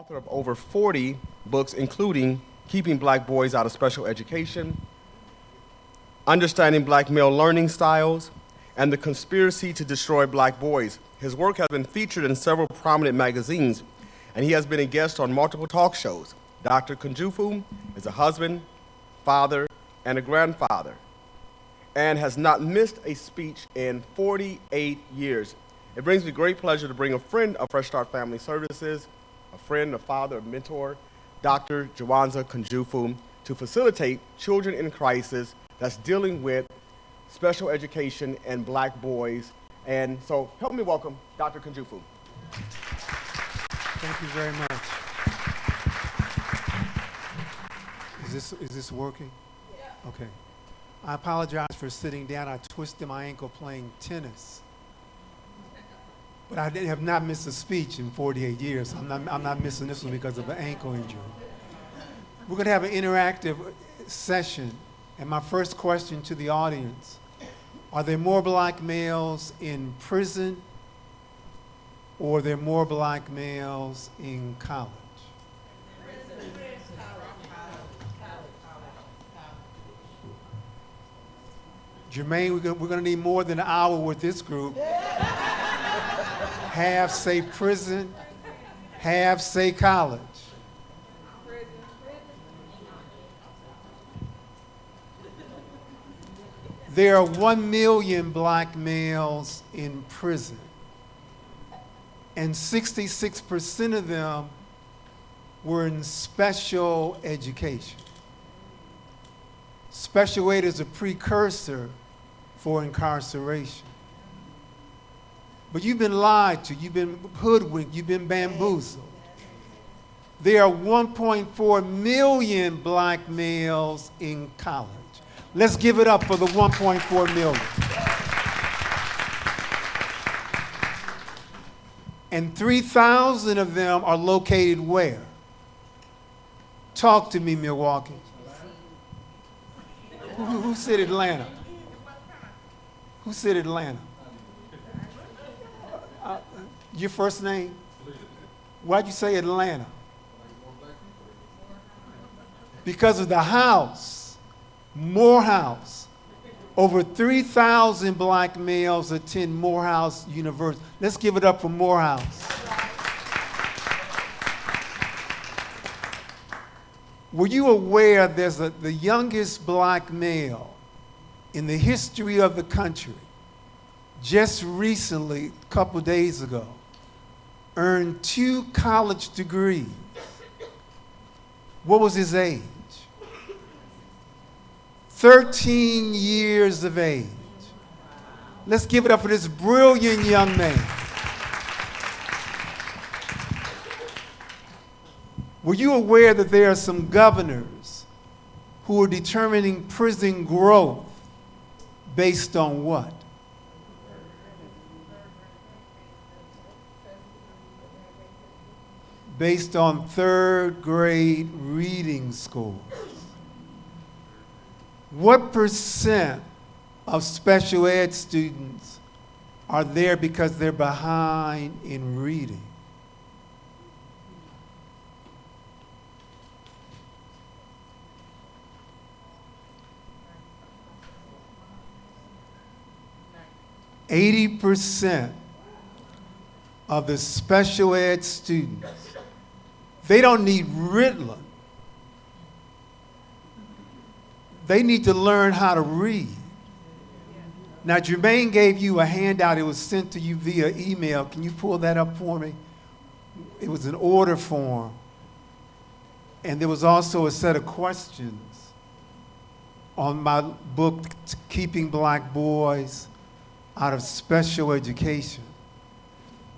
author of over 40 books, including Keeping Black Boys Out of Special Education, Understanding Black Male Learning Styles, and The Conspiracy to Destroy Black Boys. His work has been featured in several prominent magazines, and he has been a guest on multiple talk shows. Dr. Kunjufu is a husband, father, and a grandfather, and has not missed a speech in 48 years. It brings me great pleasure to bring a friend of Fresh Start Family Services, a friend, a father, a mentor, Dr. Jawanza Kunjufu, to facilitate children in crisis that's dealing with special education and black boys. And so help me welcome Dr. Kunjufu. Thank you very much. Is this working? Yeah. Okay. I apologize for sitting down. I twisted my ankle playing tennis. But I have not missed a speech in 48 years. I'm not missing this one because of an ankle injury. We're going to have an interactive session. And my first question to the audience, are there more black males in prison or are there more black males in college? Jermaine, we're going to need more than an hour with this group. Half say prison, half say college. There are 1 million black males in prison, and 66% of them were in special education. Special ed is a precursor for incarceration. But you've been lied to, you've been hoodwinked, you've been bamboozled. There are 1.4 million black males in college. Let's give it up for the 1.4 million. And 3,000 of them are located where? Talk to me, Milwaukee. Who said Atlanta? Who said Atlanta? Your first name? Why'd you say Atlanta? Because of the house, Morehouse. Over 3,000 black males attend Morehouse University. Let's give it up for Morehouse. Were you aware there's the youngest black male in the history of the country, just recently, a couple days ago, earned 2 college degrees? What was his age? 13 years of age. Let's give it up for this brilliant young man. Were you aware that there are some governors who are determining prison growth based on what? Based on 3rd grade reading scores. What percent of special ed students are there because they're behind in reading? %80 of the special ed students, they don't need Ritalin. They need to learn how to read. Now, Jermaine gave you a handout. It was sent to you via email. Can you pull that up for me? It was an order form. And there was also a set of questions on my book, Keeping Black Boys Out of Special Education.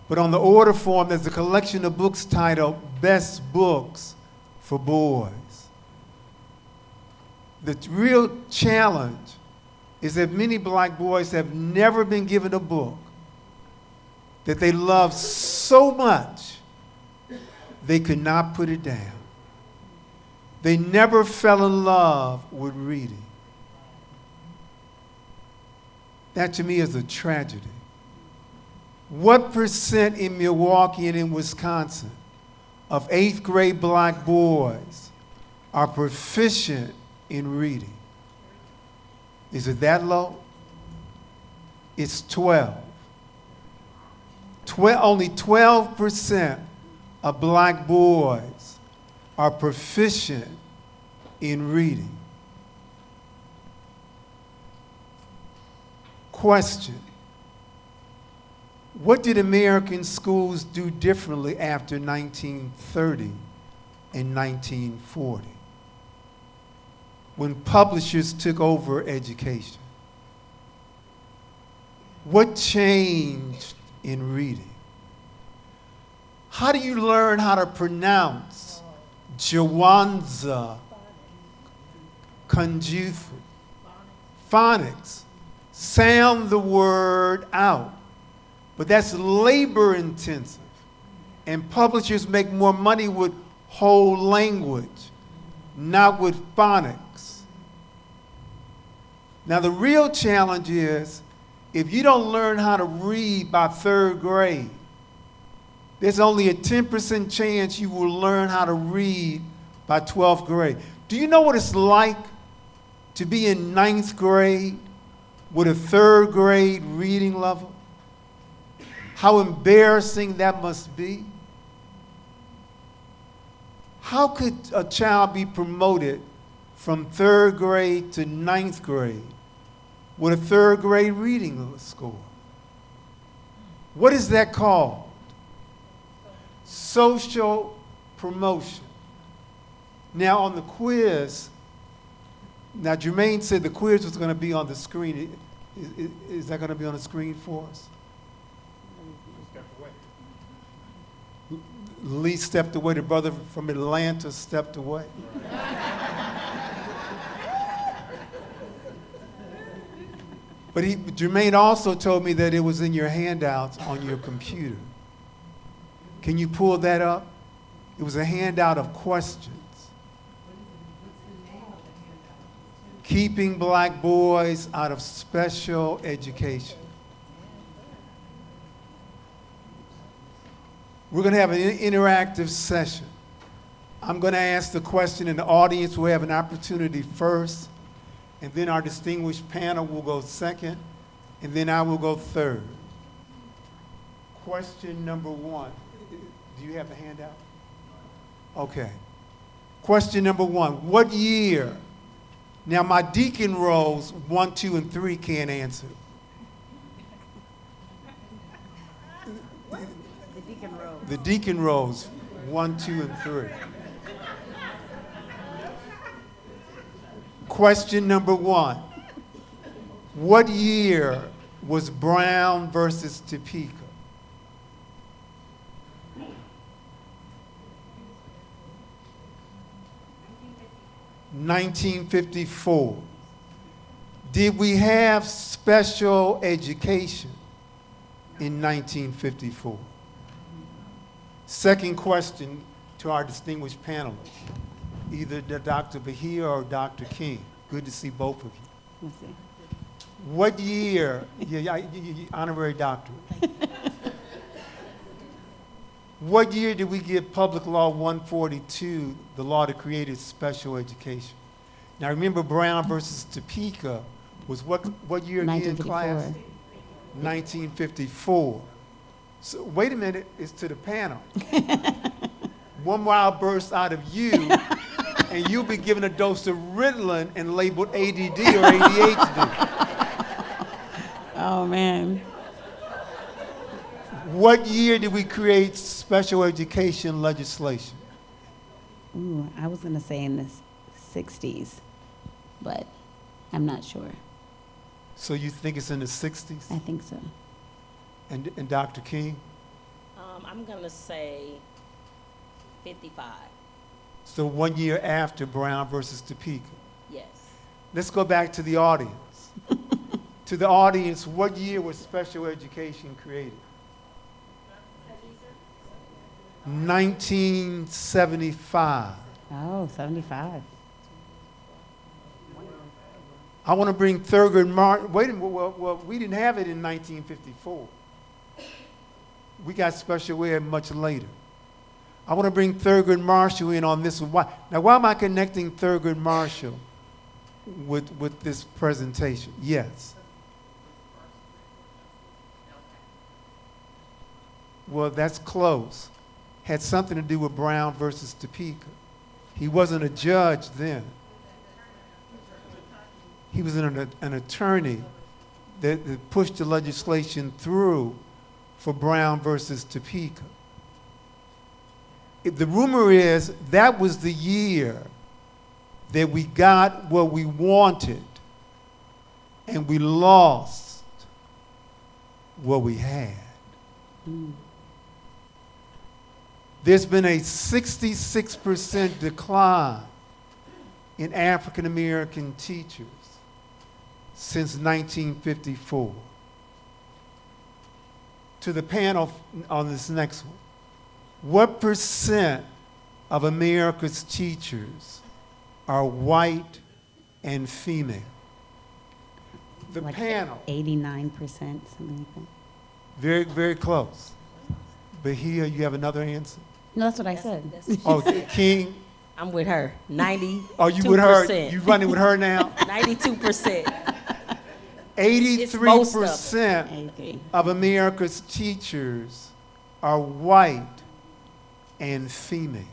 But on the order form, there's a collection of books titled Best Books for Boys. The real challenge is that many black boys have never been given a book that they love so much they could not put it down. They never fell in love with reading. That to me is a tragedy. What percent in Milwaukee and in Wisconsin of 8th grade black boys are proficient in reading? Is it that low? It's 12. Only 12% of black boys are proficient in reading. Question: what did American schools do differently after 1930 and 1940, when publishers took over education? What changed in reading? How do you learn how to pronounce Jawanza, Kunjufu? Phonics. Sound the word out. But that's labor intensive. And publishers make more money with whole language, not with phonics. Now the real challenge is, if you don't learn how to read by 3rd grade, there's only a 10% chance you will learn how to read by 12th grade. Do you know what it's like to be in 9th grade with a 3rd grade reading level? How embarrassing that must be. How could a child be promoted from 3rd grade to 9th grade with a 3rd grade reading score? What is that called? Social promotion. Now on the quiz, now Jermaine said the quiz was going to be on the screen. Is that going to be on the screen for us? Lee stepped away. The brother from Atlanta stepped away. But Jermaine also told me that it was in your handouts on your computer. Can you pull that up? It was a handout of questions. Keeping black boys out of special education. We're going to have an interactive session. I'm going to ask the question, and the audience will have an opportunity first, and then our distinguished panel will go second, and then I will go third. Question number 1. Do you have the handout? Okay. Question number 1. What year? Now my deacon rows 1, 2, and 3 can't answer. The deacon rows 1, 2, and 3. Question number 1. What year was Brown versus Topeka? (1954). Did we have special education in 1954? Second question to our distinguished panelists, either Dr. Bahia or Dr. King. Good to see both of you. What year, honorary doctorate. What year did we get Public Law 142, the law that created special education? Now remember, Brown versus Topeka was what year again, class? 1954. So wait a minute, it's to the panel. One wild burst out of you, and you'll be given a dose of Ritalin and labeled ADD or ADHD. Oh, man. What year did we create special education legislation? Ooh, I was going to say in the 60s, but I'm not sure. So you think it's in the 60s? I think so. And Dr. King? I'm going to say 55. So 1 year after Brown versus Topeka. Yes. Let's go back to the audience. To the audience, what year was special education created? 1975. Oh, 75. I want to bring Thurgood Martin. Wait a minute. Well, we didn't have it in 1954. We got special ed much later. I want to bring Thurgood Marshall in on this one. Why am I connecting Thurgood Marshall with this presentation? Yes. Well, that's close. Had something to do with Brown versus Topeka. He wasn't a judge then. He was an attorney that pushed the legislation through for Brown versus Topeka. The rumor is that was the year that we got what we wanted and we lost what we had. There's been a 66% decline in African American teachers since 1954. To the panel on this next one, what percent of America's teachers are white and female? The Like panel. 89%, something like that. Very, very close. But here you have another answer. No, that's what I said. Oh, King. I'm with her, 92%. Are you with her? You running with her now? 92%. 83% 83. of America's teachers are white and female.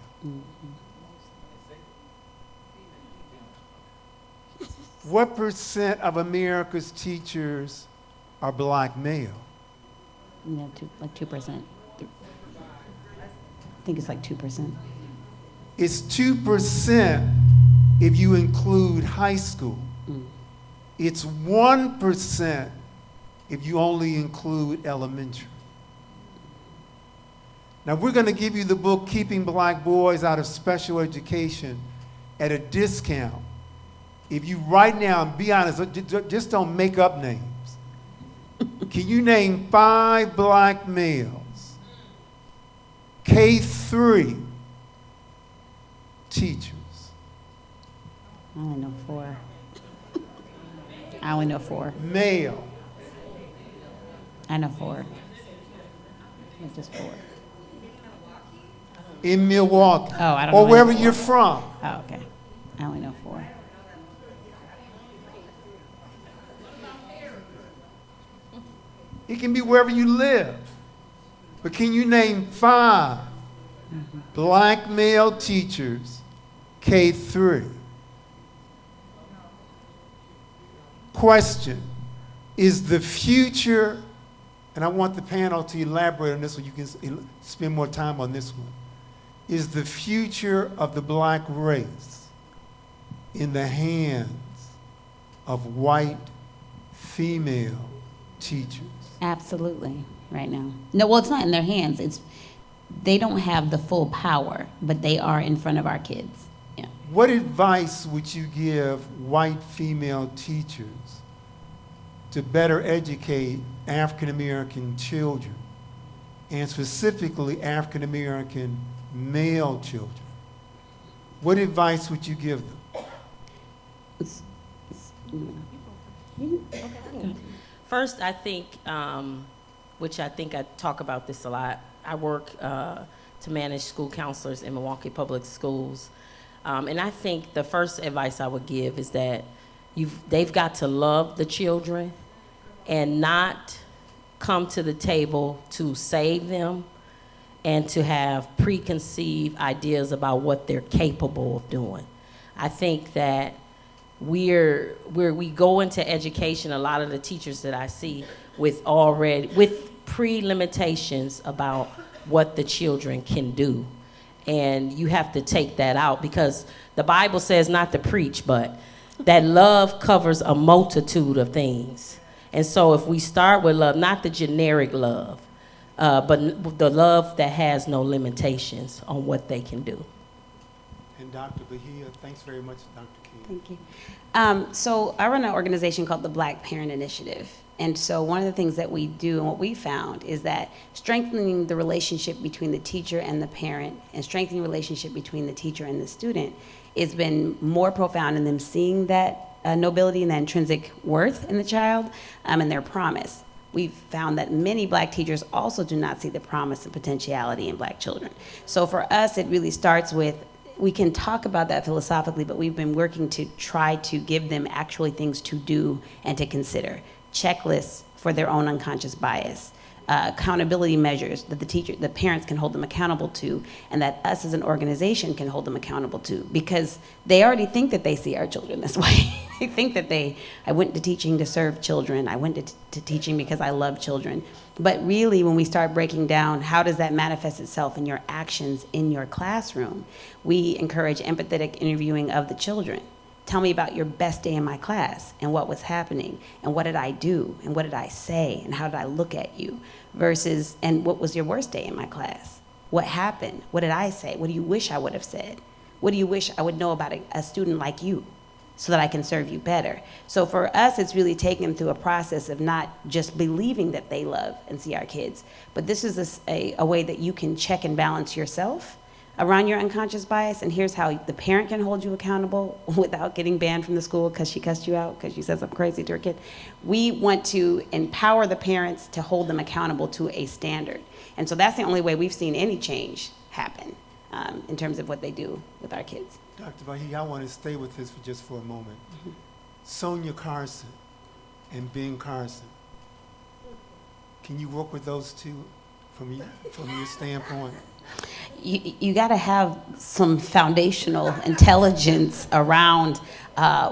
What percent of America's teachers are black male? Yeah, like 2%. I think it's like 2%. It's 2% if you include high school. It's 1% if you only include elementary. Now we're going to give you the book Keeping Black Boys Out of Special Education at a discount. If you right now, and be honest, just don't make up names. Can you name 5 black males, K-3 teachers? I only know 4. I only know 4. Male. I know 4. It's just 4. In Milwaukee. Oh, I don't or know wherever any you're more. from. Oh, okay. I only know 4. It can be wherever you live. But can you name 5 black male teachers, K-3? Question, is the future, and I want the panel to elaborate on this one, you can spend more time on this one, is the future of the black race in the hands of white female teachers? Absolutely, right now. No, well, it's not in their hands. They don't have the full power, but they are in front of our kids. Yeah. What advice would you give white female teachers to better educate African American children, and specifically African American male children? What advice would you give them? First, I think, which I think I talk about this a lot, I work to manage school counselors in Milwaukee Public Schools. And I think the first advice I would give is that they've got to love the children and not come to the table to save them and to have preconceived ideas about what they're capable of doing. I think that where we go into education, a lot of the teachers that I see with pre-limitations about what the children can do. And you have to take that out, because the Bible says not to preach, but that love covers a multitude of things. And so if we start with love, not the generic love, but the love that has no limitations on what they can do. And Dr. Bahia, thanks very much, Dr. King. Thank you. So I run an organization called the Black Parent Initiative. And so one of the things that we do and what we found is that strengthening the relationship between the teacher and the parent and strengthening the relationship between the teacher and the student has been more profound in them seeing that nobility and that intrinsic worth in the child and their promise. we've found that many Black teachers also do not see the promise and potentiality in Black children. So for us, it really starts with, we can talk about that philosophically, but we've been working to try to give them actually things to do and to consider. Checklists for their own unconscious bias. Accountability measures that the parents can hold them accountable to, and that us as an organization can hold them accountable to, because they already think that they see our children this way. They think that I went to teaching to serve children, I went to teaching because I love children. But really, when we start breaking down how does that manifest itself in your actions in your classroom, we encourage empathetic interviewing of the children. Tell me about your best day in my class and what was happening and what did I do and what did I say and how did I look at you, versus, and what was your worst day in my class? What happened? What did I say? What do you wish I would have said? What do you wish I would know about a student like you so that I can serve you better? So for us, it's really taking them through a process of not just believing that they love and see our kids, but this is a way that you can check and balance yourself around your unconscious bias, and here's how the parent can hold you accountable without getting banned from the school because she cussed you out because you said something crazy to her kid. We want to empower the parents to hold them accountable to a standard. And so that's the only way we've seen any change happen in terms of what they do with our kids. Dr. Vahey, I want to stay with this for a moment. Sonia Carson and Ben Carson. Can you work with those two from your standpoint? You got to have some foundational intelligence around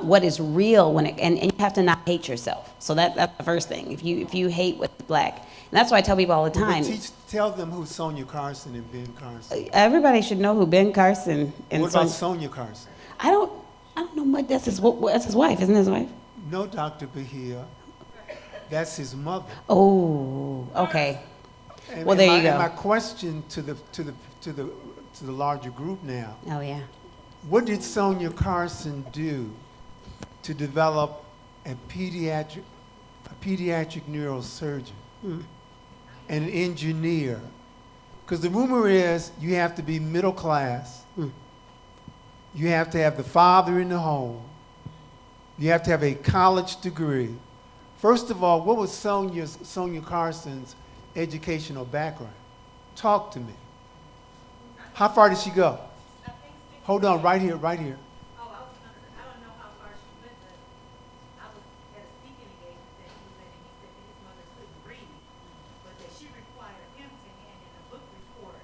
what is real and you have to not hate yourself. So that's the first thing. If you hate what's Black, and that's why I tell people all the time. Tell them who's Sonia Carson and Ben Carson. Everybody should know who Ben Carson and what about Sonia Carson? I don't know much. That's his wife, isn't his wife? No, Dr. Bahia. That's his mother. Oh, okay. And, well, there you go. And my question to the larger group now. Oh yeah. What did Sonia Carson do to develop a pediatric neurosurgeon and an engineer? Because the rumor is you have to be middle class. You have to have the father in the home. You have to have a college degree. First of all, what was Sonia Carson's educational background? Talk to me. How far did she go? Hold on, right here. Oh, I don't know how far she went, but I was at a speaking engagement that he was at, and he said that his mother couldn't read, but that she required him to hand in a book report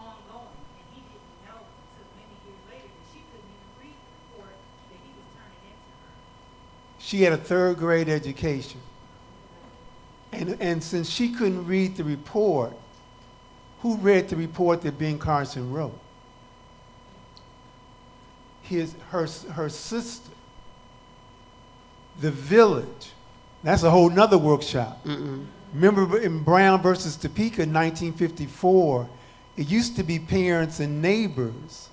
ongoing, and he didn't know until many years later that she couldn't even read the report that he was turning into her. She had a third grade education. And since she couldn't read the report, who read the report that Ben Carson wrote? Her sister. The Village. That's a whole nother workshop. Remember in Brown versus Topeka in 1954, it used to be parents and neighbors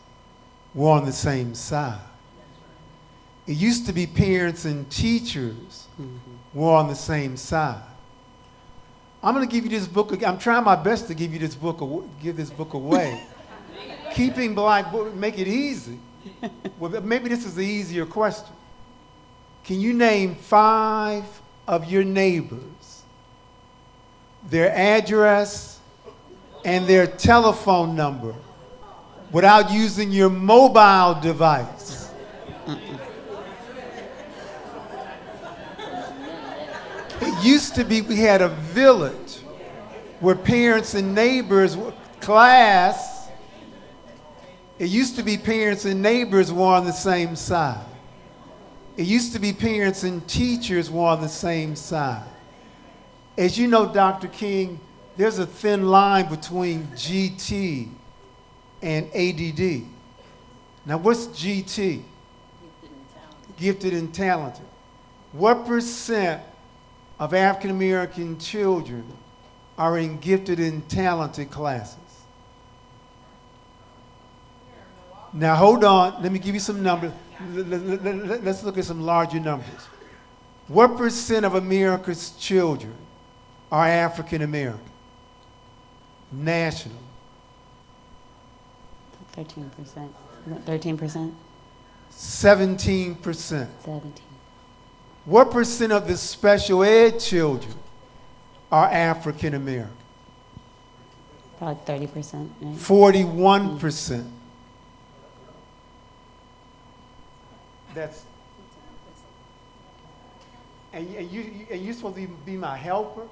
were on the same side. It used to be parents and teachers were on the same side. I'm going to give you this book. I'm trying my best to give this book away. Keeping Black, make it easy. Well, maybe this is the easier question. Can you name 5 of your neighbors, their address, and their telephone number without using your mobile device? It used to be we had a village where parents and neighbors, class, it used to be parents and neighbors were on the same side. It used to be parents and teachers were on the same side. As you know, Dr. King, there's a thin line between GT and ADD. Now, what's GT? Gifted and talented. What percent of African American children are in gifted and talented classes? Now hold on, let me give you some numbers. Let's look at some larger numbers. What percent of America's children are African American? National. 13%. 13%? 17%. 17. What percent of the special ed children are African American. Probably 30%, right? 41%. That's, and you're supposed to be my helper?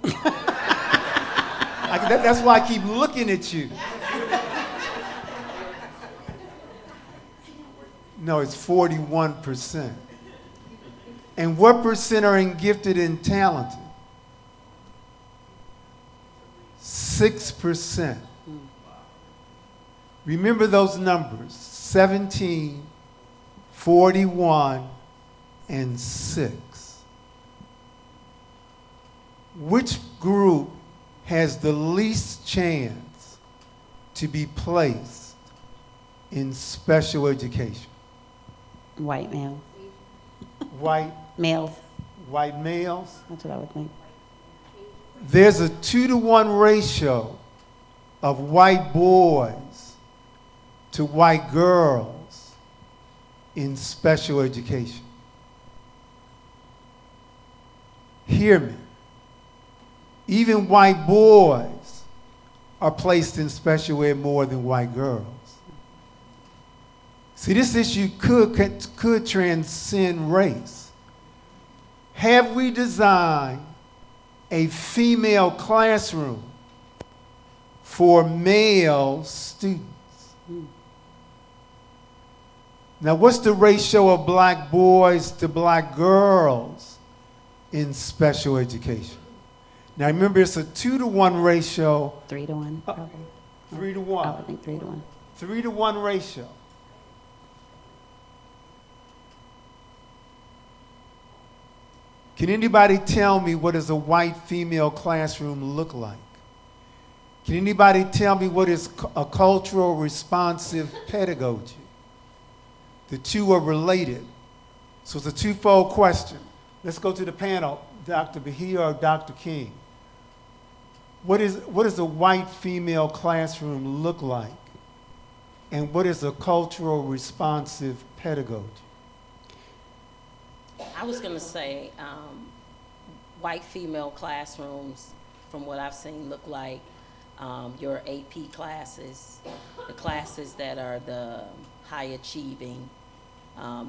That's why I keep looking at you. No, it's 41%. And what percent are in gifted and talented? 6%. Remember those numbers, 17, 41, and 6. Which group has the least chance to be placed in special education? White males. White Males. white males? That's what I would think. There's a 2-to-1 ratio of white boys to white girls in special education. Hear me. Even white boys are placed in special ed more than white girls. See, this issue could transcend race. Have we designed a female classroom for male students? Now, what's the ratio of black boys to black girls in special education? Now, remember, it's a 2-to-1 ratio. 3 to 1, probably. 3 to 1. Oh, I think 3 to 1. 3-to-1 ratio. Can anybody tell me what does a white female classroom look like? Can anybody tell me what is a cultural responsive pedagogy? The two are related. So it's a twofold question. Let's go to the panel, Dr. Bahia or Dr. King. What does a white female classroom look like? And what is a cultural responsive pedagogy? I was going to say white female classrooms, from what I've seen, look like your AP classes, the classes that are the high achieving.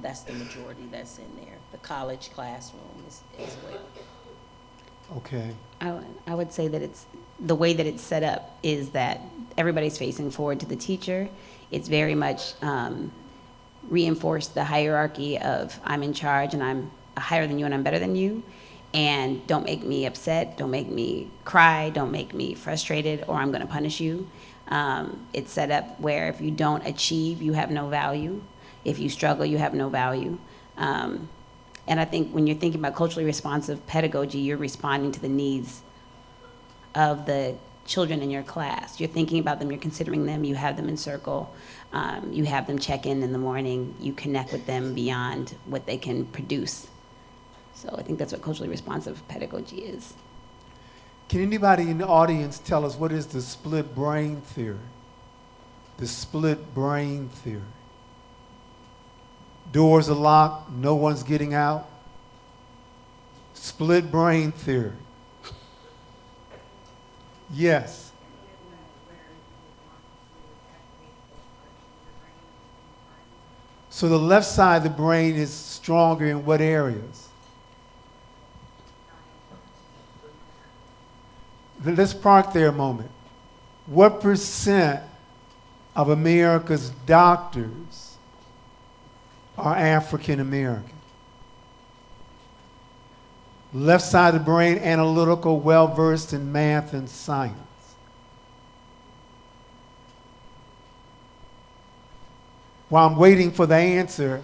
That's the majority that's in there. The college classroom is as well. Okay. I would say that it's the way that it's set up is that everybody's facing forward to the teacher. It's very much reinforced the hierarchy of I'm in charge and I'm higher than you and I'm better than you. And don't make me upset, don't make me cry, don't make me frustrated, or I'm going to punish you. It's set up where if you don't achieve, you have no value. If you struggle, you have no value. And I think when you're thinking about culturally responsive pedagogy, you're responding to the needs of the children in your class. You're thinking about them, you're considering them, you have them in circle, you have them check in the morning, you connect with them beyond what they can produce. So I think that's what culturally responsive pedagogy is. Can anybody in the audience tell us what is the split brain theory? The split brain theory. Doors are locked, no one's getting out. Split brain theory. Yes. So the left side of the brain is stronger in what areas? Let's park there a moment. What percent of America's doctors are African American? Left side of the brain, analytical, well-versed in math and science. While I'm waiting for the answer,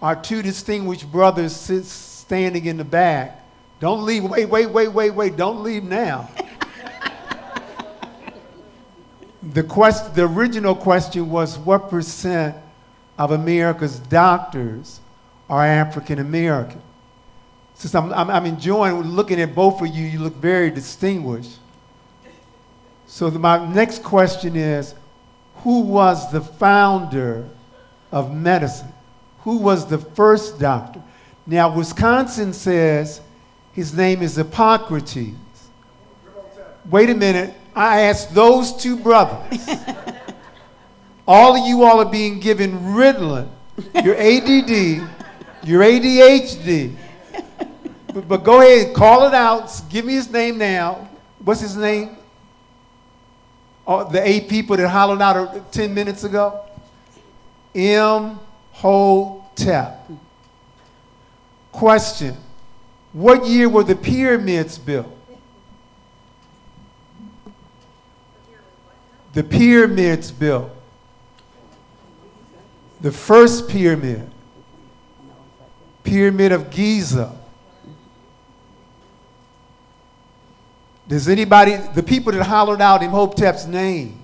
our two distinguished brothers standing in the back. Don't leave, wait, don't leave now. The original question was, what percent of America's doctors are African American? Since I'm enjoying looking at both of you, you look very distinguished. So my next question is, who was the founder of medicine? Who was the first doctor? Now, Wisconsin says his name is Hippocrates. Wait a minute. I asked those two brothers. All of you all are being given Ritalin. Your ADD, your ADHD. But go ahead, call it out. Give me his name now. What's his name? Oh, the 8 people that hollered out 10 minutes ago? Hotep. Question. What year were the pyramids built? The pyramids built. The first pyramid. Pyramid of Giza. Does anybody, the people that hollered out Imhotep's name,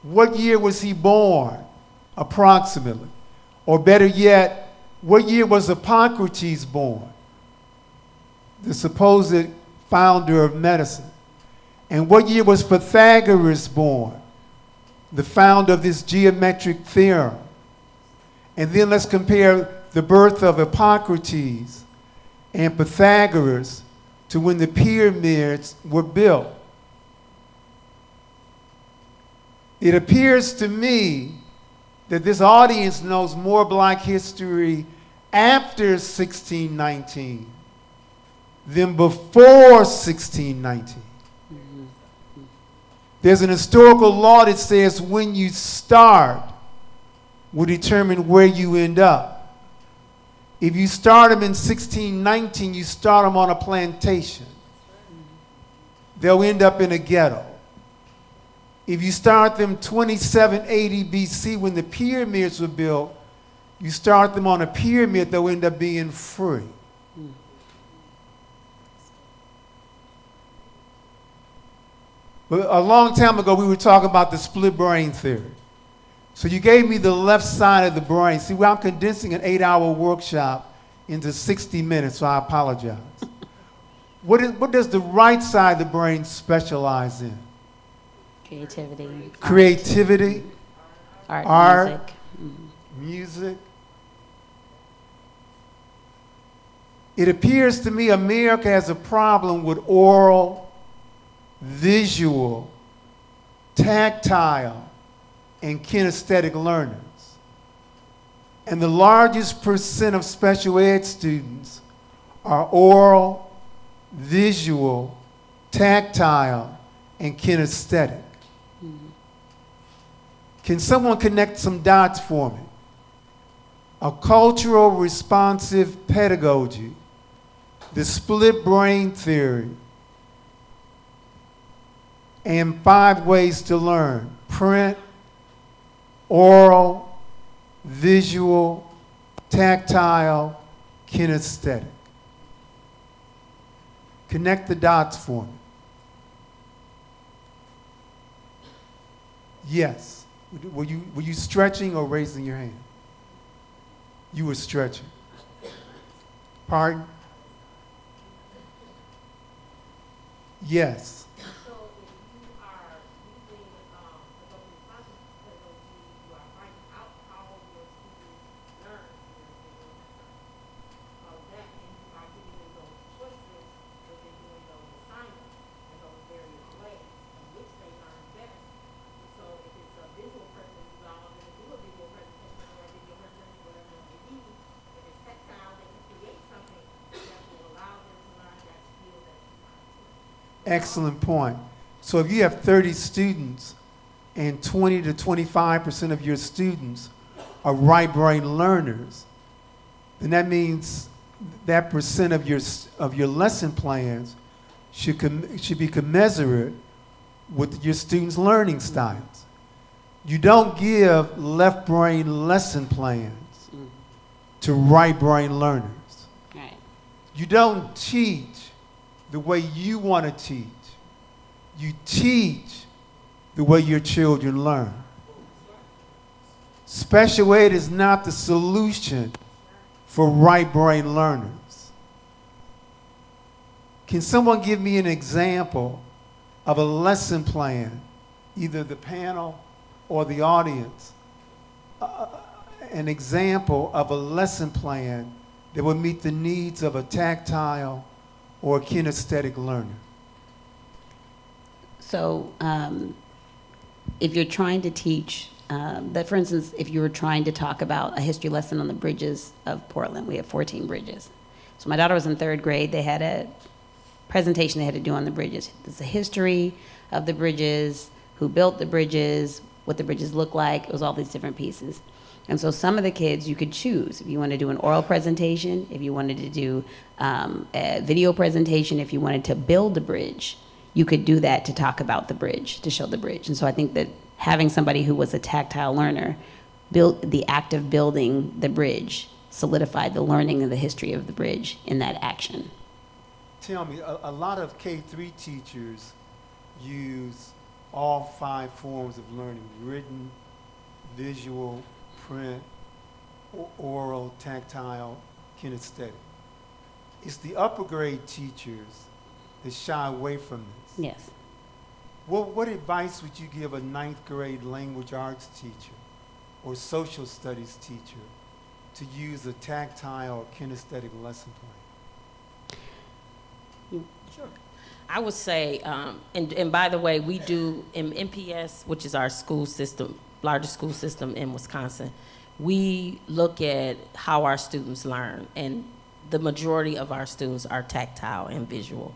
what year was he born, approximately? Or better yet, what year was Hippocrates born, the supposed founder of medicine? And what year was Pythagoras born, the founder of this geometric theorem? And then let's compare the birth of Hippocrates and Pythagoras to when the pyramids were built. It appears to me that this audience knows more Black history after 1619 than before 1619. There's an historical law that says when you start will determine where you end up. If you start them in 1619, you start them on a plantation. They'll end up in a ghetto. If you start them 2780 BC when the pyramids were built, you start them on a pyramid, they'll end up being free. But a long time ago, we were talking about the split brain theory. So you gave me the left side of the brain. See, well, I'm condensing an 8-hour workshop into 60 minutes, so I apologize. What does the right side of the brain specialize in? Creativity. Creativity, Art. Music. music. It appears to me America has a problem with oral, visual, tactile, and kinesthetic learners. And the largest percent of special ed students are oral, visual, tactile, and kinesthetic. Can someone connect some dots for me? A cultural responsive pedagogy, the split brain theory, and 5 ways to learn: print, oral, visual, tactile, kinesthetic. Connect the dots for me. Yes. Were you stretching or raising your hand? You were stretching. Pardon? Yes. So if you are using the responsive pedagogy, you are finding out how your students learn that, and you are giving them those choices when they're doing those assignments in those various ways in which they learn best. So if it's a visual person, you allow them to do a visual presentation or a video presentation, whatever it may be. If it's tactile, they can create something that will allow them to learn that skill that you want to. Excellent point. So if you have 30 students and 20 to 25% of your students are right brain learners, then that means that percent of your lesson plans should be commensurate with your students' learning styles. You don't give left brain lesson plans to right brain learners. Right. You don't teach the way you want to teach. You teach the way your children learn. Special ed is not the solution for right brain learners. Can someone give me an example of a lesson plan, either the panel or the audience, an example of a lesson plan that would meet the needs of a tactile or a kinesthetic learner? So if you're trying to teach, that for instance, if you were trying to talk about a history lesson on the bridges of Portland, we have 14 bridges. So my daughter was in 3rd grade. They had a presentation they had to do on the bridges. It's a history of the bridges, who built the bridges, what the bridges look like. It was all these different pieces. And so some of the kids you could choose if you want to do an oral presentation, if you wanted to do a video presentation, if you wanted to build a bridge, you could do that to talk about the bridge, to show the bridge. And so I think that having somebody who was a tactile learner built the act of building the bridge, solidified the learning of the history of the bridge in that action. Tell me, a lot of K-3 teachers use all 5 forms of learning: written, visual, print, oral, tactile, kinesthetic. It's the upper grade teachers that shy away from this. Yes. What advice would you give a 9th grade language arts teacher or social studies teacher to use a tactile or kinesthetic lesson plan? Sure. I would say, and by the way, we do in MPS, which is our school system, largest school system in Wisconsin, we look at how our students learn, and the majority of our students are tactile and visual.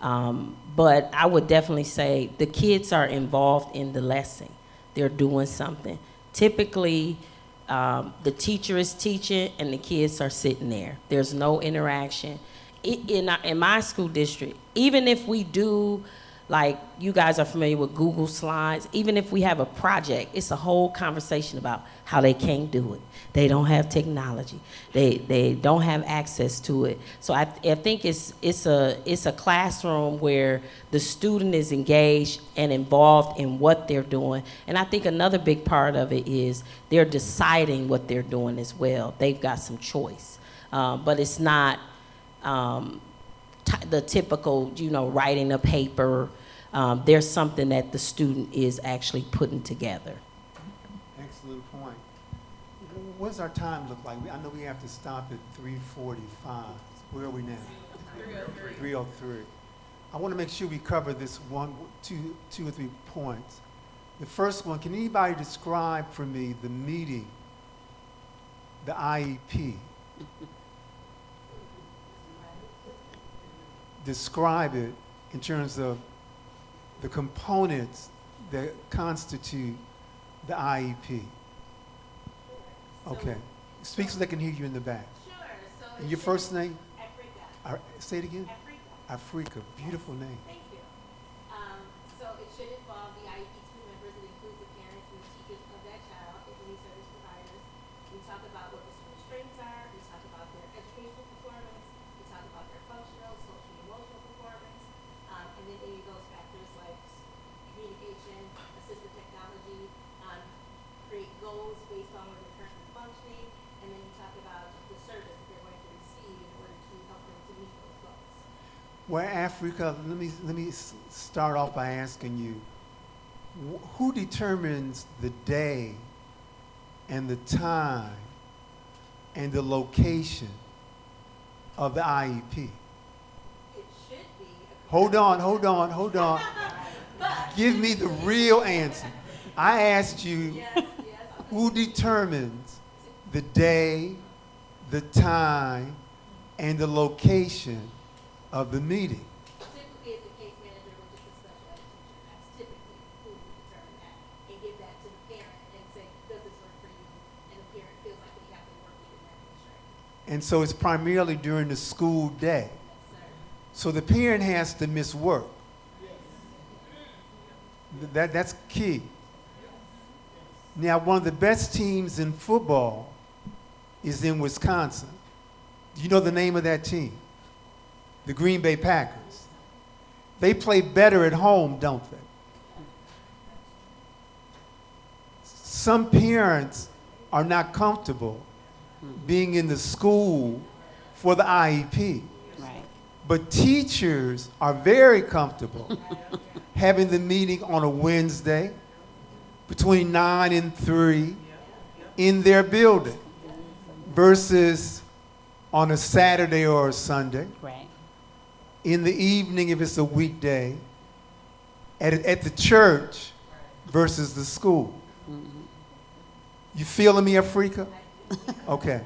But I would definitely say the kids are involved in the lesson. They're doing something. Typically, the teacher is teaching and the kids are sitting there. There's no interaction. In my school district, even if we do, like you guys are familiar with Google Slides, even if we have a project, it's a whole conversation about how they can't do it. They don't have technology. They don't have access to it. So I think it's a classroom where the student is engaged and involved in what they're doing. And I think another big part of it is they're deciding what they're doing as well. They've got some choice, but it's not the typical, writing a paper. There's something that the student is actually putting together. Excellent point. What does our time look like? I know we have to stop at 3:45. Where are we now? 3:03. 3:03. I want to make sure we cover this two or three points. The first one, can anybody describe for me the meeting, the IEP? Describe it in terms of the components that constitute the IEP. Okay. Speak so they can hear you in the back. Sure, so. And your first name? Africa. Say it again. Africa. Africa. Beautiful name. Thank you. So it should involve the IEP team members that includes the parents and the teachers of that child, if any service providers. We talk about what the student's strengths are. We talk about their educational performance. We talk about their functional, social, emotional performance. And then any of those factors like communication, assistive technology, create goals based on where they're currently functioning. And then you talk about the service that they're going to receive in order to help them to meet those goals. Well, Africa, let me start off by asking you, who determines the day and the time and the location of the IEP? It should be. Hold on. Give me the real answer. I asked you, Yes. who determines the day, the time, and the location of the meeting? Typically, it's the case manager, which is the special ed teacher. That's typically who would determine that and give that to the parent and say, does this work for you? And the parent feels like they have to work within that constraint. And so it's primarily during the school day. Yes, sir. So the parent has to miss work. That's key. Now, one of the best teams in football is in Wisconsin. Do you know the name of that team? The Green Bay Packers. They play better at home, don't they? Some parents are not comfortable being in the school for the IEP. Right. But teachers are very comfortable having the meeting on a Wednesday between 9 and 3 in their building versus on a Saturday or a Sunday, Right. in the evening if it's a weekday, at the church versus the school. You feeling me, Afrika? Okay.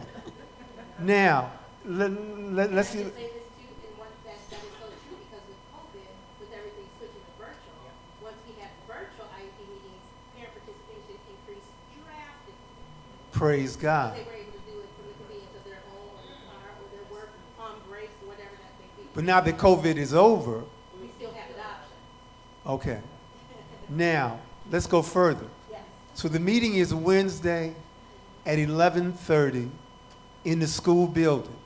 Now, let's see. Say this too, and that is so true, because with COVID, with everything switching to virtual, once we had virtual IEP meetings, parent participation increased drastically. Praise God. They were able to do it from the convenience of their home or their car or their work on breaks, whatever that may be. But now that COVID is over, We still have that option. okay. Now, let's go further. Yes. So the meeting is Wednesday at 11:30 in the school building.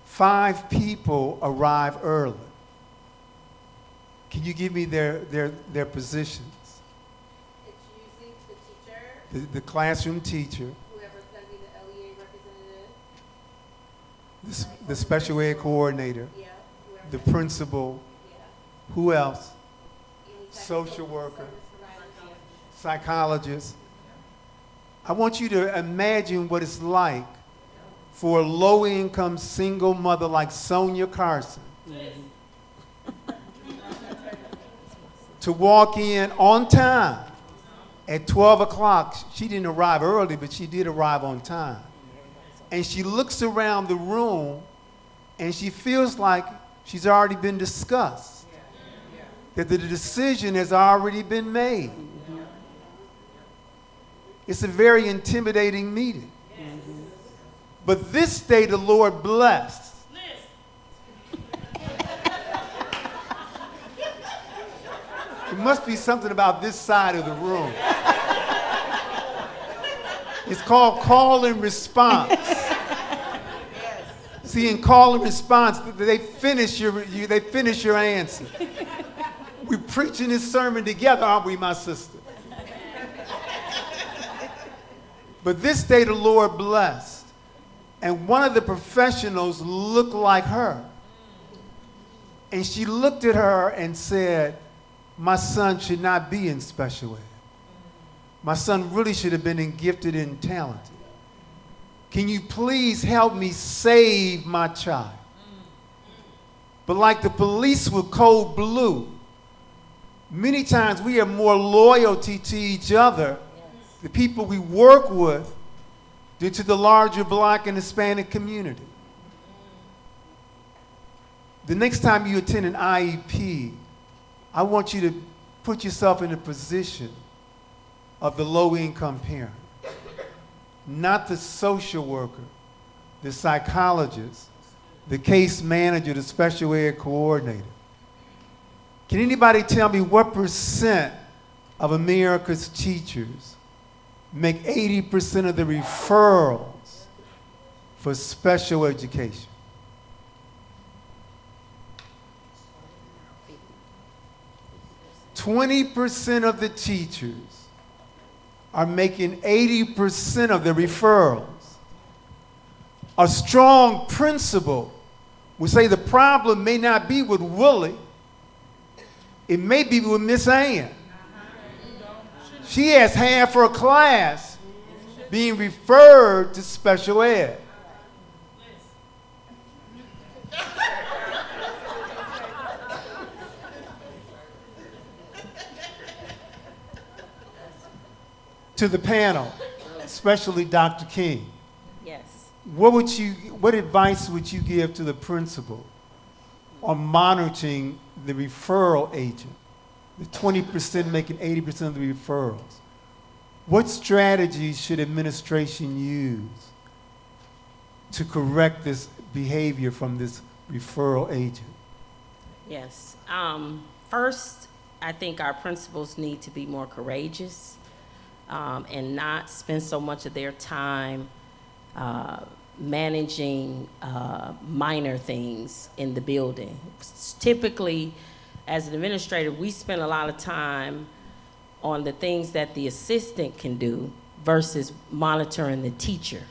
5 people arrive early. Can you give me their positions? It's usually the teacher, The classroom teacher, whoever's going to be the LEA representative, the special ed coordinator, yeah, whoever. the principal, Yeah. who else? Any type of Social worker, service provider, psychologist. I want you to imagine what it's like for a low-income single mother like Sonia Carson to walk in on time at 12 o'clock. She didn't arrive early, but she did arrive on time. And she looks around the room and she feels like she's already been discussed, that the decision has already been made. It's a very intimidating meeting. But this day the Lord blessed. It must be something about this side of the room. It's called call and response. See, in call and response, they finish your answer. We're preaching this sermon together, aren't we, my sister? But this day the Lord blessed, and one of the professionals looked like her. And she looked at her and said, my son should not be in special ed. My son really should have been in gifted and talented. Can you please help me save my child? But like the police with code blue, many times we have more loyalty to each other, the people we work with, than to the larger Black and Hispanic community. The next time you attend an IEP, I want you to put yourself in the position of the low-income parent, not the social worker, the psychologist, the case manager, the special ed coordinator. Can anybody tell me what percent of America's teachers make 80% of the referrals for special education? %20 of the teachers are making 80% of the referrals. A strong principal would say the problem may not be with Willie, it may be with Miss Ann. She has half her class being referred to special ed. To the panel, especially Dr. King, Yes. what advice would you give to the principal on monitoring the referral agent, the 20% making 80% of the referrals? What strategies should administration use to correct this behavior from this referral agent? Yes. First, I think our principals need to be more courageous and not spend so much of their time managing minor things in the building. Typically, as an administrator, we spend a lot of time on the things that the assistant can do versus monitoring the teacher.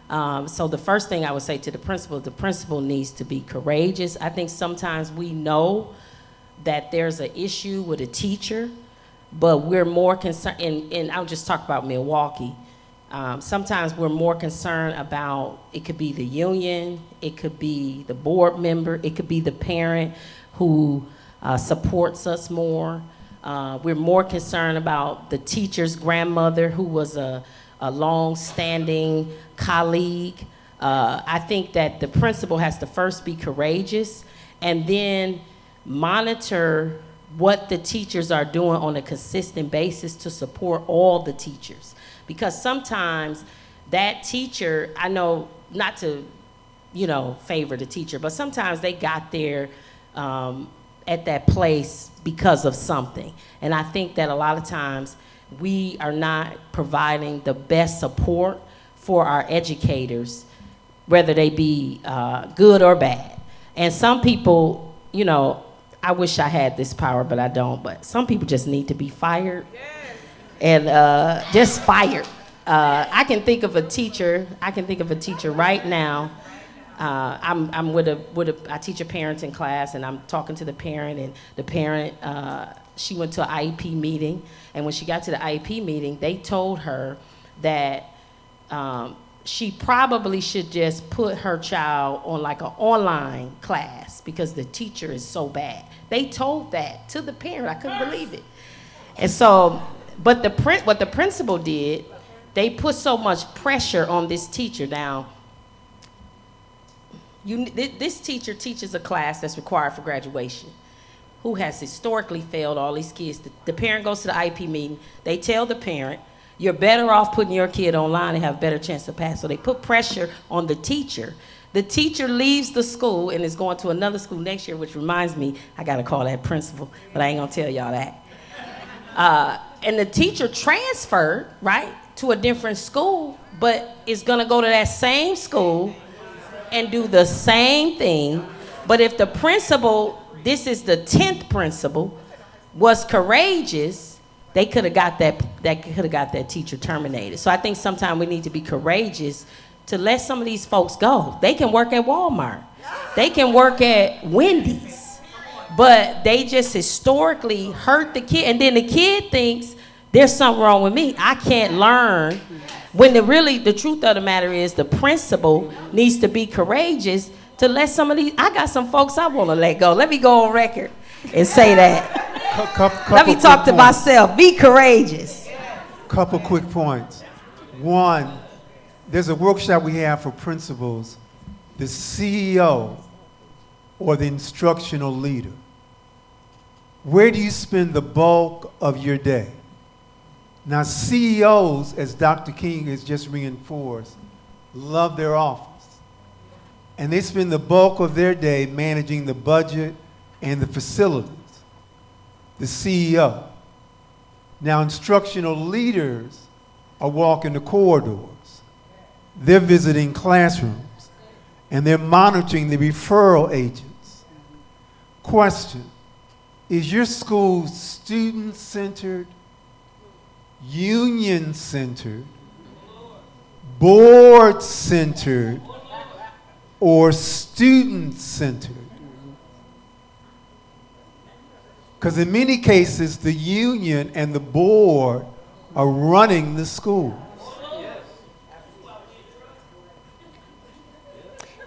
So the first thing I would say to the principal needs to be courageous. I think sometimes we know that there's an issue with a teacher, but we're more concerned, and I'll just talk about Milwaukee. Sometimes we're more concerned about, it could be the union, it could be the board member, it could be the parent who supports us more. We're more concerned about the teacher's grandmother, who was a long-standing colleague. I think that the principal has to first be courageous and then monitor what the teachers are doing on a consistent basis to support all the teachers. Because sometimes that teacher, I know not to, favor the teacher, but sometimes they got there at that place because of something. And I think that a lot of times we are not providing the best support for our educators, whether they be good or bad. And some people, I wish I had this power, but I don't, but some people just need to be fired. And just fired. I can think of a teacher right now. I'm with I teach a parenting class, and I'm talking to the parent, and the parent, she went to an IEP meeting, and when she got to the IEP meeting, they told her that she probably should just put her child on like an online class because the teacher is so bad. They told that to the parent. I couldn't believe it. And so, but what the principal did, they put so much pressure on this teacher. Now, this teacher teaches a class that's required for graduation, who has historically failed all these kids. The parent goes to the IEP meeting. They tell the parent, you're better off putting your kid online and have a better chance to pass. So they put pressure on the teacher. The teacher leaves the school and is going to another school next year, which reminds me, I got to call that principal, but I ain't going to tell y'all that. And the teacher transferred, right, to a different school, but is going to go to that same school and do the same thing. But if the principal, this is the 10th principal, was courageous, they could have got that teacher terminated. So I think sometimes we need to be courageous to let some of these folks go. They can work at Walmart. They can work at Wendy's. But they just historically hurt the kid. And then the kid thinks there's something wrong with me. I can't learn. When the truth of the matter is the principal needs to be courageous to let some of these, I got some folks I want to let go. Let me go on record and say that. Let me talk to myself. Be courageous. Couple quick points. One, there's a workshop we have for principals. The CEO or the instructional leader. Where do you spend the bulk of your day? Now, CEOs, as Dr. King has just reinforced, love their office. And they spend the bulk of their day managing the budget and the facilities. The CEO. Now, instructional leaders are walking the corridors. They're visiting classrooms. And they're monitoring the referral agents. Question, is your school student-centered, union-centered, board-centered, or student-centered? Because in many cases, the union and the board are running the schools.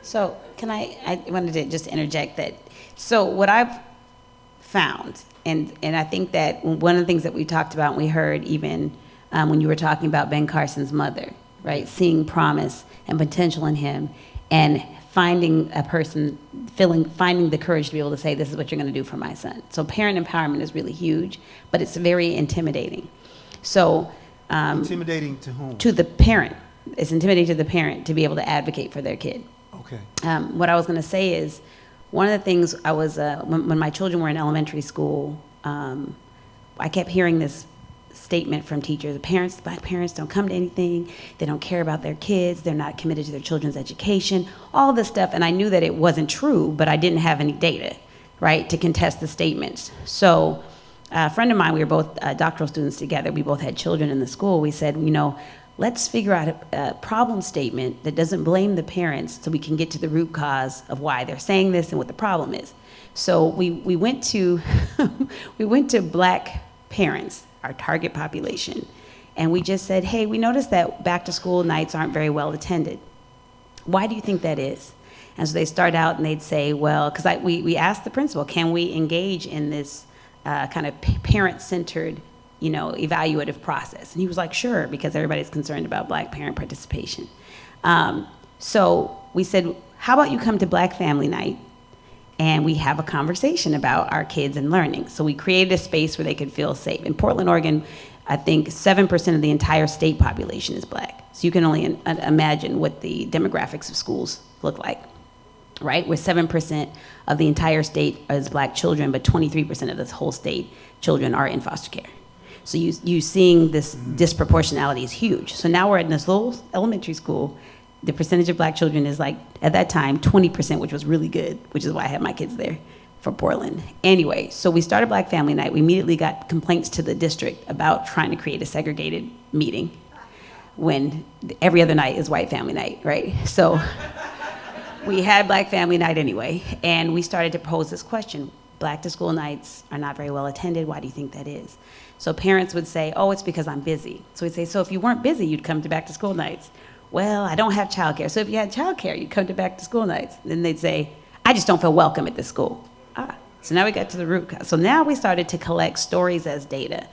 So I wanted to just interject that. So what I've found, and I think that one of the things that we talked about and we heard even when you were talking about Ben Carson's mother, right? Seeing promise and potential in him and finding a person, finding the courage to be able to say, this is what you're going to do for my son. So parent empowerment is really huge, but it's very intimidating. So intimidating to whom? To the parent. It's intimidating to the parent to be able to advocate for their kid. Okay. What I was going to say is, one of the things I was, when my children were in elementary school, I kept hearing this statement from teachers: black parents don't come to anything, they don't care about their kids, they're not committed to their children's education, all this stuff. And I knew that it wasn't true, but I didn't have any data, right, to contest the statements. So a friend of mine, we were both doctoral students together, we both had children in the school. We said, let's figure out a problem statement that doesn't blame the parents so we can get to the root cause of why they're saying this and what the problem is. So we went to we went to black parents, our target population, and we just said, hey, we noticed that back to school nights aren't very well attended. Why do you think that is? And so they start out and they'd say, well, because we asked the principal, can we engage in this kind of parent-centered, evaluative process? And he was like, sure, because everybody's concerned about Black parent participation. So we said, how about you come to Black Family Night and we have a conversation about our kids and learning. So we created a space where they could feel safe. In Portland, Oregon, I think 7% of the entire state population is Black. So you can only imagine what the demographics of schools look like, right? Where 7% of the entire state is Black children, but 23% of this whole state children are in foster care. So you seeing this disproportionality is huge. So now we're in this little elementary school. The percentage of Black children is like, at that time, 20%, which was really good, which is why I had my kids there for Portland. Anyway, so we started Black Family Night. We immediately got complaints to the district about trying to create a segregated meeting when every other night is White Family Night, right? So we had Black Family Night anyway, and we started to pose this question. Black to school nights are not very well attended. Why do you think that is? So parents would say, oh, it's because I'm busy. So we'd say, so if you weren't busy, you'd come to back to school nights. Well, I don't have childcare. So if you had childcare, you'd come to back to school nights. Then they'd say, I just don't feel welcome at this school. So now we got to the root cause. So now we started to collect stories as data.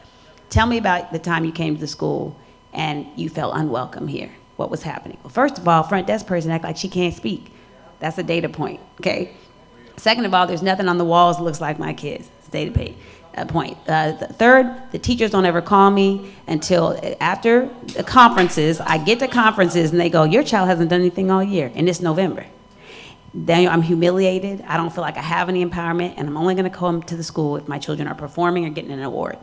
Tell me about the time you came to the school and you felt unwelcome here. What was happening? Well, first of all, front desk person act like she can't speak. That's a data point, okay? Second of all, there's nothing on the walls that looks like my kids. It's a data point. Third, the teachers don't ever call me until after the conferences. I get to conferences and they go, your child hasn't done anything all year, and it's November. Then I'm humiliated. I don't feel like I have any empowerment, and I'm only gonna come to the school if my children are performing or getting an award.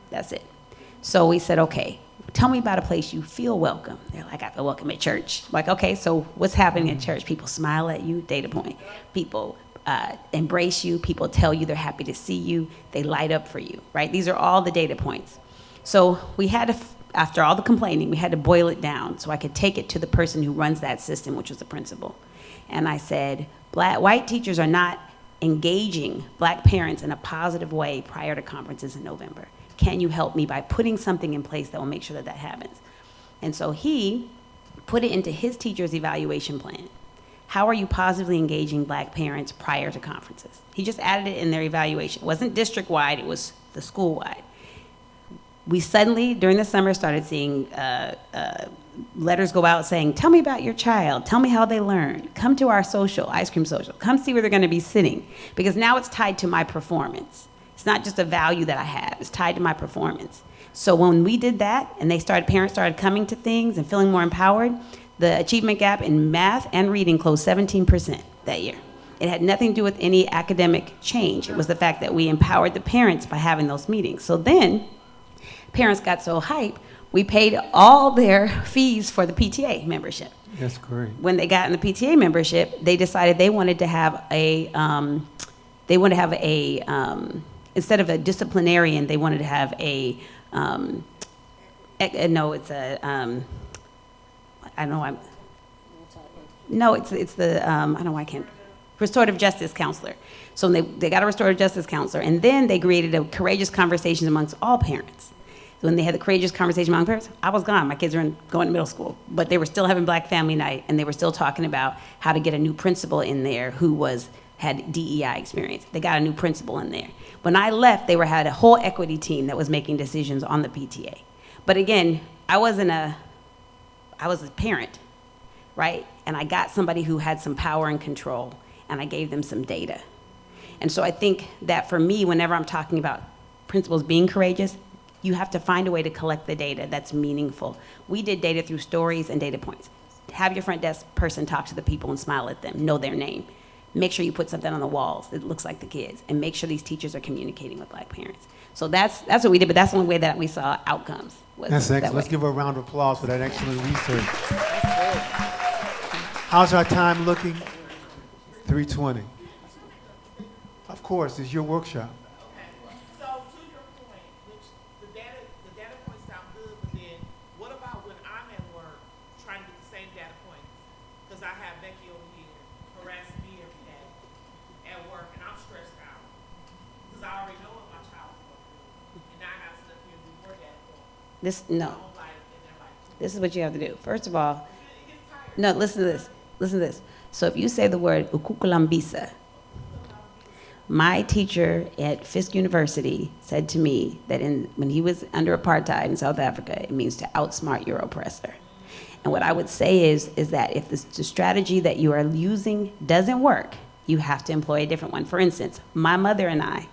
That's it. So we said, okay, tell me about a place you feel welcome. They're like, I feel welcome at church. Like, okay, so what's happening at church? People smile at you, data point. People embrace you, people tell you they're happy to see you, they light up for you, right? These are all the data points. So we had to, after all the complaining, we had to boil it down so I could take it to the person who runs that system, which was the principal. And I said, white teachers are not engaging Black parents in a positive way prior to conferences in November. Can you help me by putting something in place that will make sure that that happens? And so he put it into his teacher's evaluation plan. How are you positively engaging Black parents prior to conferences? He just added it in their evaluation. It wasn't district-wide, it was the school-wide. We suddenly, during the summer, started seeing letters go out saying, tell me about your child, tell me how they learned, come to our social, ice cream social, come see where they're gonna be sitting, because now it's tied to my performance. It's not just a value that I have, it's tied to my performance. So when we did that, and parents started coming to things and feeling more empowered, the achievement gap in math and reading closed 17% that year. It had nothing to do with any academic change. It was the fact that we empowered the parents by having those meetings. So then, parents got so hyped, we paid all their fees for the PTA membership. That's great. When they got in the PTA membership, they decided they wanted to have instead of a disciplinarian, they wanted to have restorative justice counselor. So they got a restorative justice counselor, and then they created a courageous conversations amongst all parents. So when they had the courageous conversation among parents, I was gone. My kids were going to middle school, but they were still having Black Family Night, and they were still talking about how to get a new principal in there who had DEI experience. They got a new principal in there. When I left, they had a whole equity team that was making decisions on the PTA. But again, I was a parent, right? And I got somebody who had some power and control, and I gave them some data. And so I think that for me, whenever I'm talking about principals being courageous, you have to find a way to collect the data that's meaningful. We did data through stories and data points. Have your front desk person talk to the people and smile at them, know their name. Make sure you put something on the walls that looks like the kids, and make sure these teachers are communicating with Black parents. So that's what we did, but that's the only way that we saw outcomes. That's excellent. Let's give her a round of applause for that excellent research. How's our time looking? 3:20. Of course, it's your workshop. So to your point, which the data points sound good, but then what about when I'm at work trying to get the same data points? Because I have Becky over here harassing me every day at work, and I'm stressed out because I already know what my child's going through, and now I got to sit up here and do more data points. This is what you have to do. First of all, no, listen to this. Listen to this. So if you say the word ukukulambisa, my teacher at Fisk University said to me that when he was under apartheid in South Africa, it means to outsmart your oppressor. And what I would say is that if the strategy that you are using doesn't work, you have to employ a different one. For instance, my mother and I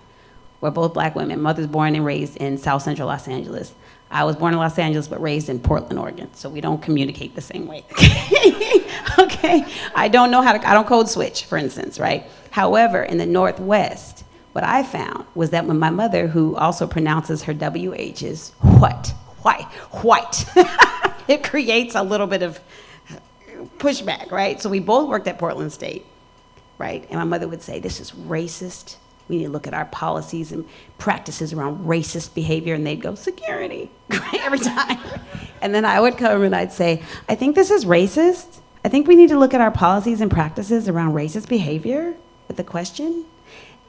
were both black women. Mother's born and raised in South Central Los Angeles. I was born in Los Angeles but raised in Portland, Oregon, so we don't communicate the same way. Okay? I don't code switch, for instance, right? However, in the Northwest, what I found was that when my mother, who also pronounces her WHs, white, it creates a little bit of pushback, right? So we both worked at Portland State, right? And my mother would say, this is racist. We need to look at our policies and practices around racist behavior, and they'd go, security, every time. And then I would come and I'd say, I think this is racist. I think we need to look at our policies and practices around racist behavior with the question.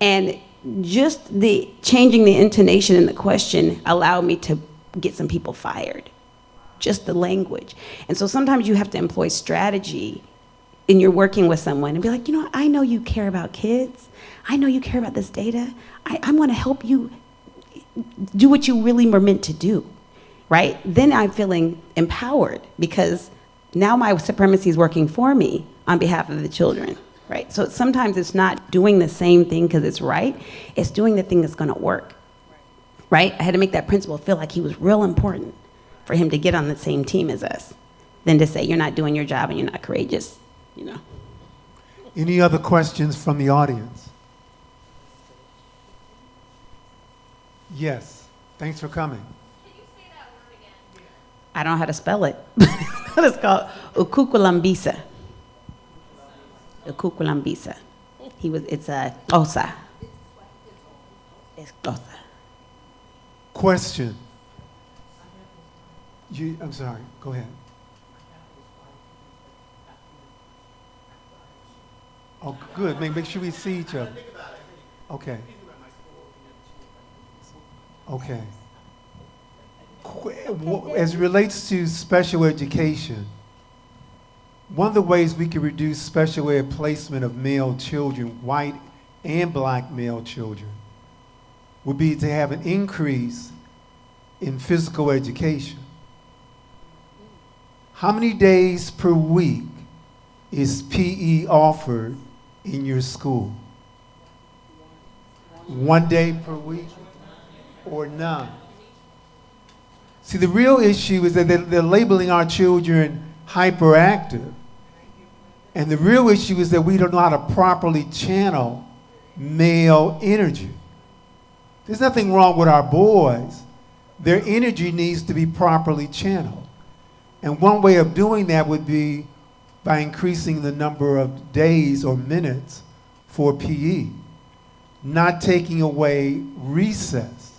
And just the changing the intonation in the question allowed me to get some people fired, just the language. And so sometimes you have to employ strategy and you're working with someone and be like, I know you care about kids. I know you care about this data. I want to help you do what you really were meant to do, right? Then I'm feeling empowered because now my supremacy is working for me on behalf of the children, right? So sometimes it's not doing the same thing because it's right. It's doing the thing that's going to work, right? I had to make that principal feel like he was real important for him to get on the same team as us than to say, you're not doing your job and you're not courageous, Any other questions from the audience? Yes. Thanks for coming. Can you say that word again? I don't know how to spell it. It's called ukukulambisa. Ukukulambisa. It's a osa. It's osa. Question. I'm sorry. Go ahead. Oh, good. Make sure we see each other. Okay. Okay. As it relates to special education, one of the ways we can reduce special ed placement of male children, white and black male children, would be to have an increase in physical education. How many days per week is PE offered in your school? 1 day per week or none? See, the real issue is that they're labeling our children hyperactive. And the real issue is that we don't know how to properly channel male energy. There's nothing wrong with our boys. Their energy needs to be properly channeled. And one way of doing that would be by increasing the number of days or minutes for PE, not taking away recess.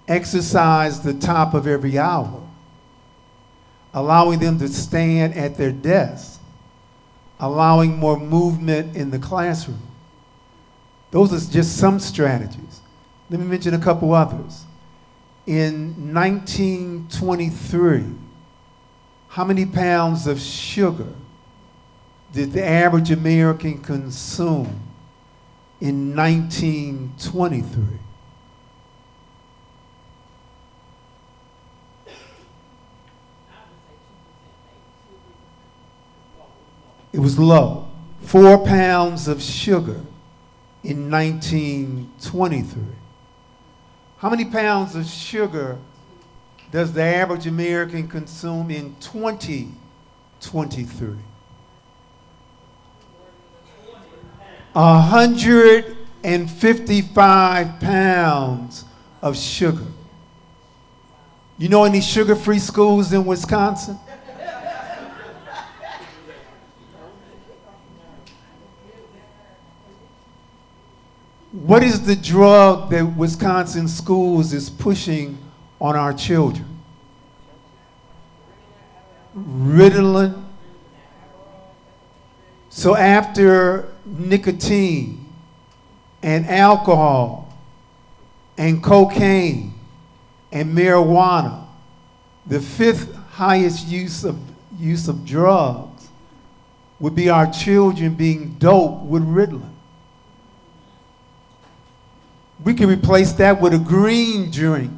Exercise the top of every hour, allowing them to stand at their desk, allowing more movement in the classroom. Those are just some strategies. Let me mention a couple others. In 1923, how many pounds of sugar did the average American consume in 1923? It was low. 4 pounds of sugar in 1923. How many pounds of sugar does the average American consume in 2023? 155 pounds of sugar. You know any sugar-free schools in Wisconsin? What is the drug that Wisconsin schools is pushing on our children? Ritalin. So after nicotine and alcohol and cocaine and marijuana, the fifth highest use of drugs would be our children being doped with Ritalin. We can replace that with a green drink.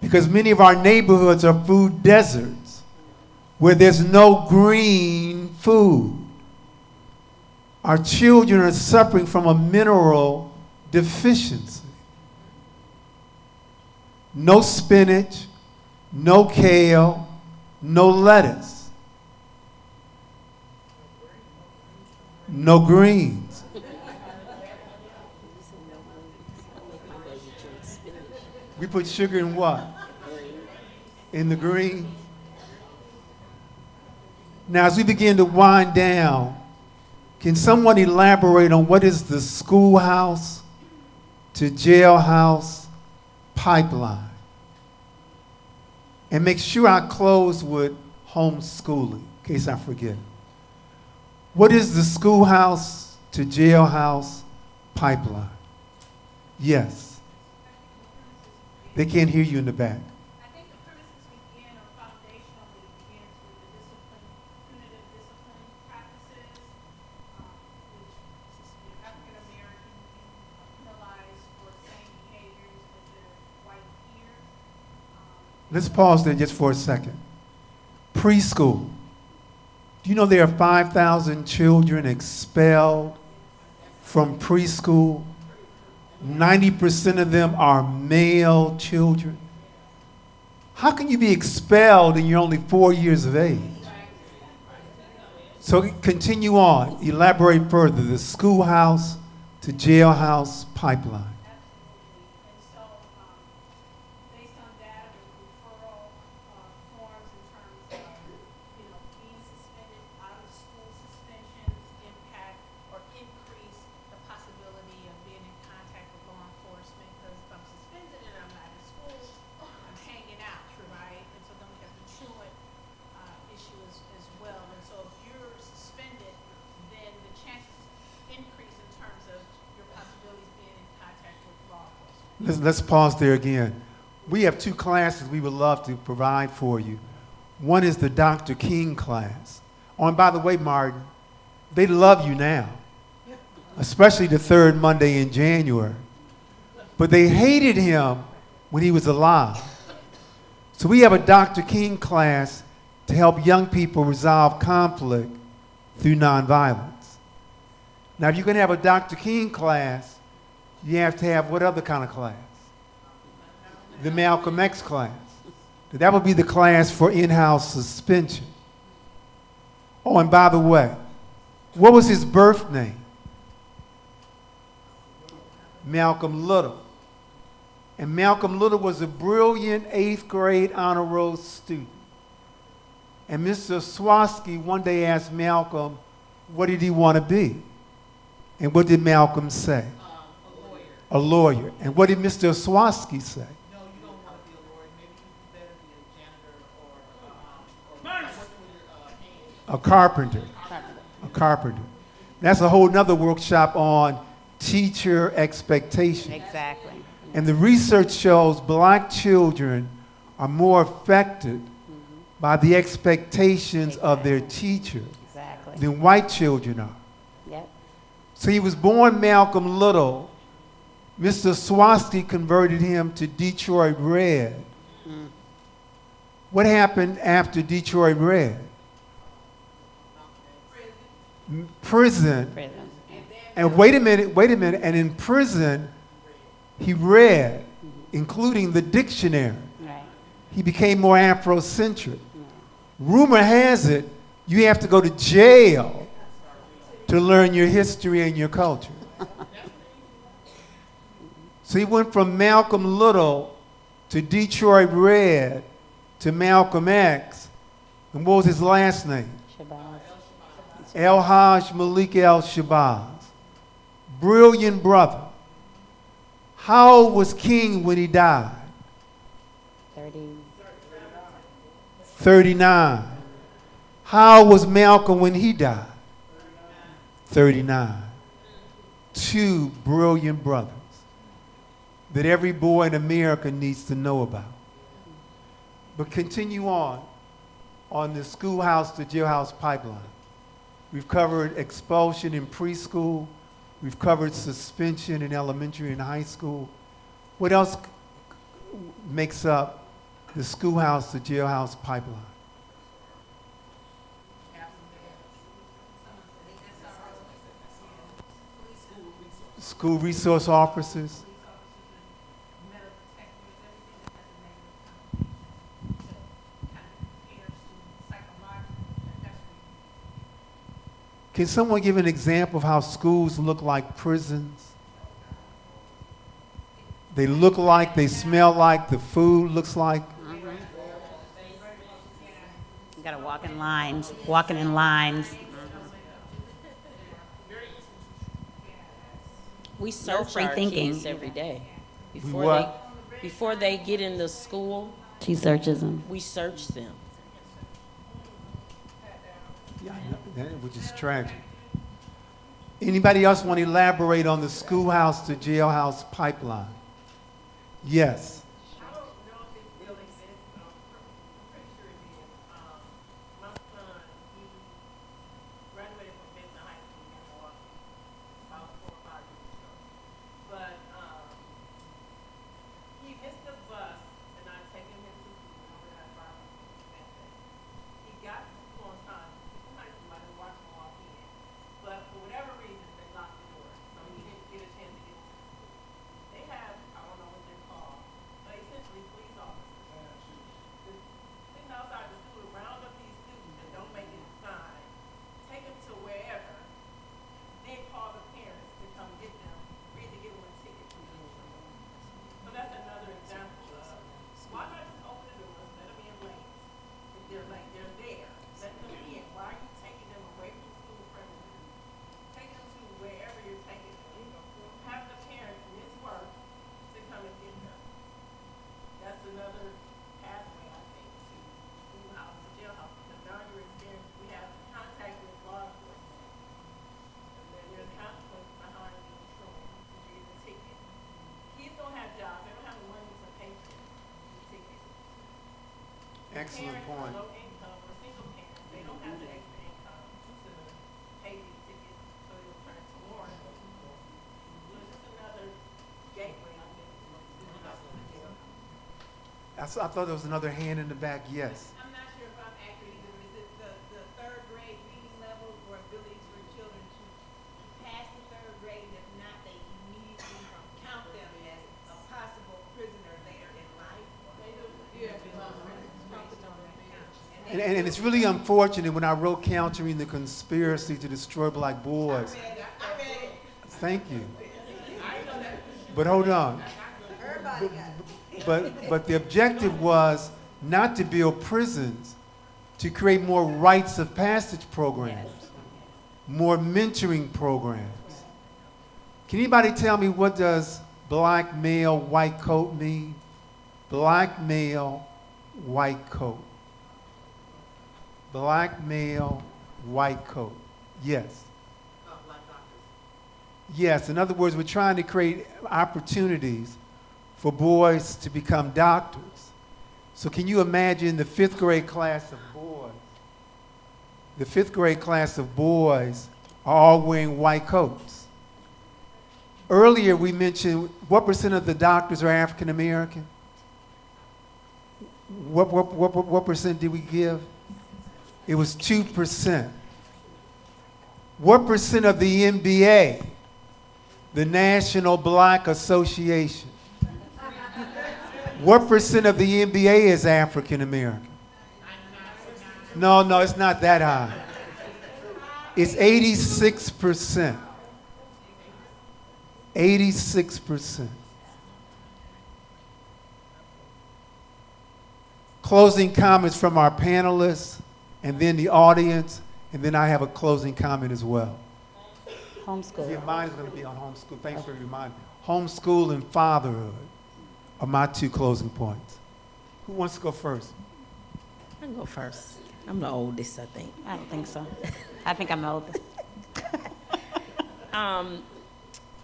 Because many of our neighborhoods are food deserts where there's no green food. Our children are suffering from a mineral deficiency. No spinach, no kale, no lettuce, no greens. We put sugar in what? In the green. Now, as we begin to wind down, can someone elaborate on what is the schoolhouse to jailhouse pipeline? And make sure I close with homeschooling, in case I forget. What is the schoolhouse to jailhouse pipeline? Yes. They can't hear you in the back. I think the premises begin or foundationally begins with the discipline, punitive discipline practices, which African American are penalized for the same behaviors as their white peers. Let's pause there just for a second. Preschool. Do you know there are 5,000 children expelled from preschool? 90% of them are male children. How can you be expelled and you're only 4 years of age? So continue on. Elaborate further. The schoolhouse to jailhouse pipeline. And so, based on data with referral forms in terms of, being suspended, out of school suspensions impact or increase the possibility of being in contact with law enforcement. Because if I'm suspended and I'm not in school, I'm hanging out, right? And so then we have the truant issue as well. And so if you're suspended, then the chances increase in terms of your possibilities being in contact with law enforcement. Let's pause there again. We have two classes we would love to provide for you. One is the Dr. King class. Oh, and by the way, Martin, they love you now, especially the third Monday in January. But they hated him when he was alive. So we have a Dr. King class to help young people resolve conflict through nonviolence. Now, if you're going to have a Dr. King class, you have to have what other kind of class? The Malcolm X class. That would be the class for in-house suspension. Oh, and by the way, what was his birth name? Malcolm Little. And Malcolm Little was a brilliant 8th grade honor roll student. And Mr. Swansky one day asked Malcolm, what did he want to be? And what did Malcolm say? A lawyer. And what did Mr. Swansky say? No, you don't want to be a lawyer. Maybe you better be a janitor or work with your hands. A carpenter. A carpenter. That's a whole nother workshop on teacher expectations. Exactly. And the research shows black children are more affected by the expectations of their teacher Exactly. than white children are. Yep. So he was born Malcolm Little. Mr. Swansky converted him to Detroit Red. What happened after Detroit Red? Prison. Prison. And wait a minute, and in prison, he read, including the dictionary. Right. He became more Afrocentric. Rumor has it, you have to go to jail to learn your history and your culture. So he went from Malcolm Little to Detroit Red to Malcolm X. And what was his last name? Shabazz. El-Haj Malik El-Shabazz. Brilliant brother. How old was King when he died? 30. 39. How old was Malcolm when he died? 39. Two brilliant brothers that every boy in America needs to know about. But continue on. on the schoolhouse to jailhouse pipeline. We've covered expulsion in preschool. We've covered suspension in elementary and high school. What else makes up the schoolhouse to jailhouse pipeline? School resource officers. Can someone give an example of how schools look like prisons? They look like, they smell like, the food looks like. You gotta walk in lines, walking in lines. We search free our thinking. kids every day. what? Before they get into school, She searches them. we search them. Yeah, which is tragic. Anybody else want to elaborate on the schoolhouse to jailhouse pipeline? Yes. I don't know if it still exists, but I'm pretty sure it is. My son, he graduated from Benson High School in Milwaukee about 4 or 5 years ago. But he missed the bus, and I taken him to school, and I would have barbecue that day. He got to school on time. People high school, I didn't watch him walk in. But for whatever reason, they locked the door, so he didn't get a chance to get into the school. They have, I don't know what they're called, but essentially police officers. Sitting outside the school to round up these students that don't make it inside, take them to wherever, then call the parents to come get them, or either give them a ticket to the school. So that's another example of, why not just open the doors, let them in late? If they're late, they're there, let them in. Why are you taking them away from school premises? Take them to wherever you're taking them. Have the parents miss work to come and get them. That's another pathway, I think, to schoolhouse to jailhouse, because now you're experiencing, we have contact with law enforcement. And then there's consequences behind the control, you get the ticket. Kids don't have jobs, they don't have the money to pay for the ticket. Excellent Parents point. are low income or single parents, they don't have the extra income to pay these tickets, so they'll turn to warrants. So it's just another gateway, I think, to schoolhouse to jailhouse. I thought there was another hand in the back. Yes. I'm not sure if I'm accurate either. Is it the third grade reading level or ability for children to pass the third grade? And if not, they immediately count them as a possible prisoner later in life? They do. Yeah. And it's really unfortunate when I wrote Countering the Conspiracy to Destroy Black Boys. Thank you. But hold on. But the objective was not to build prisons, to create more rites of passage programs, more mentoring programs. Can anybody tell me, what does black male white coat mean? Black male white coat. Black male white coat. Yes. Black doctors. Yes, in other words, we're trying to create opportunities for boys to become doctors. So can you imagine the fifth grade class of boys? The fifth grade class of boys are all wearing white coats. Earlier we mentioned, what percent of the doctors are African American? What percent did we give? It was 2%. What percent of the NBA, the National Black Association, what percent of the NBA is African American? No, it's not that high. It's 86%. 86%. Closing comments from our panelists, and then the audience, and then I have a closing comment as well. Homeschool. Yeah, mine is going to be on homeschool. Thanks for reminding me. Homeschool and fatherhood are my two closing points. Who wants to go first? I can go first. I'm the oldest, I think. I don't think so. I think I'm the oldest.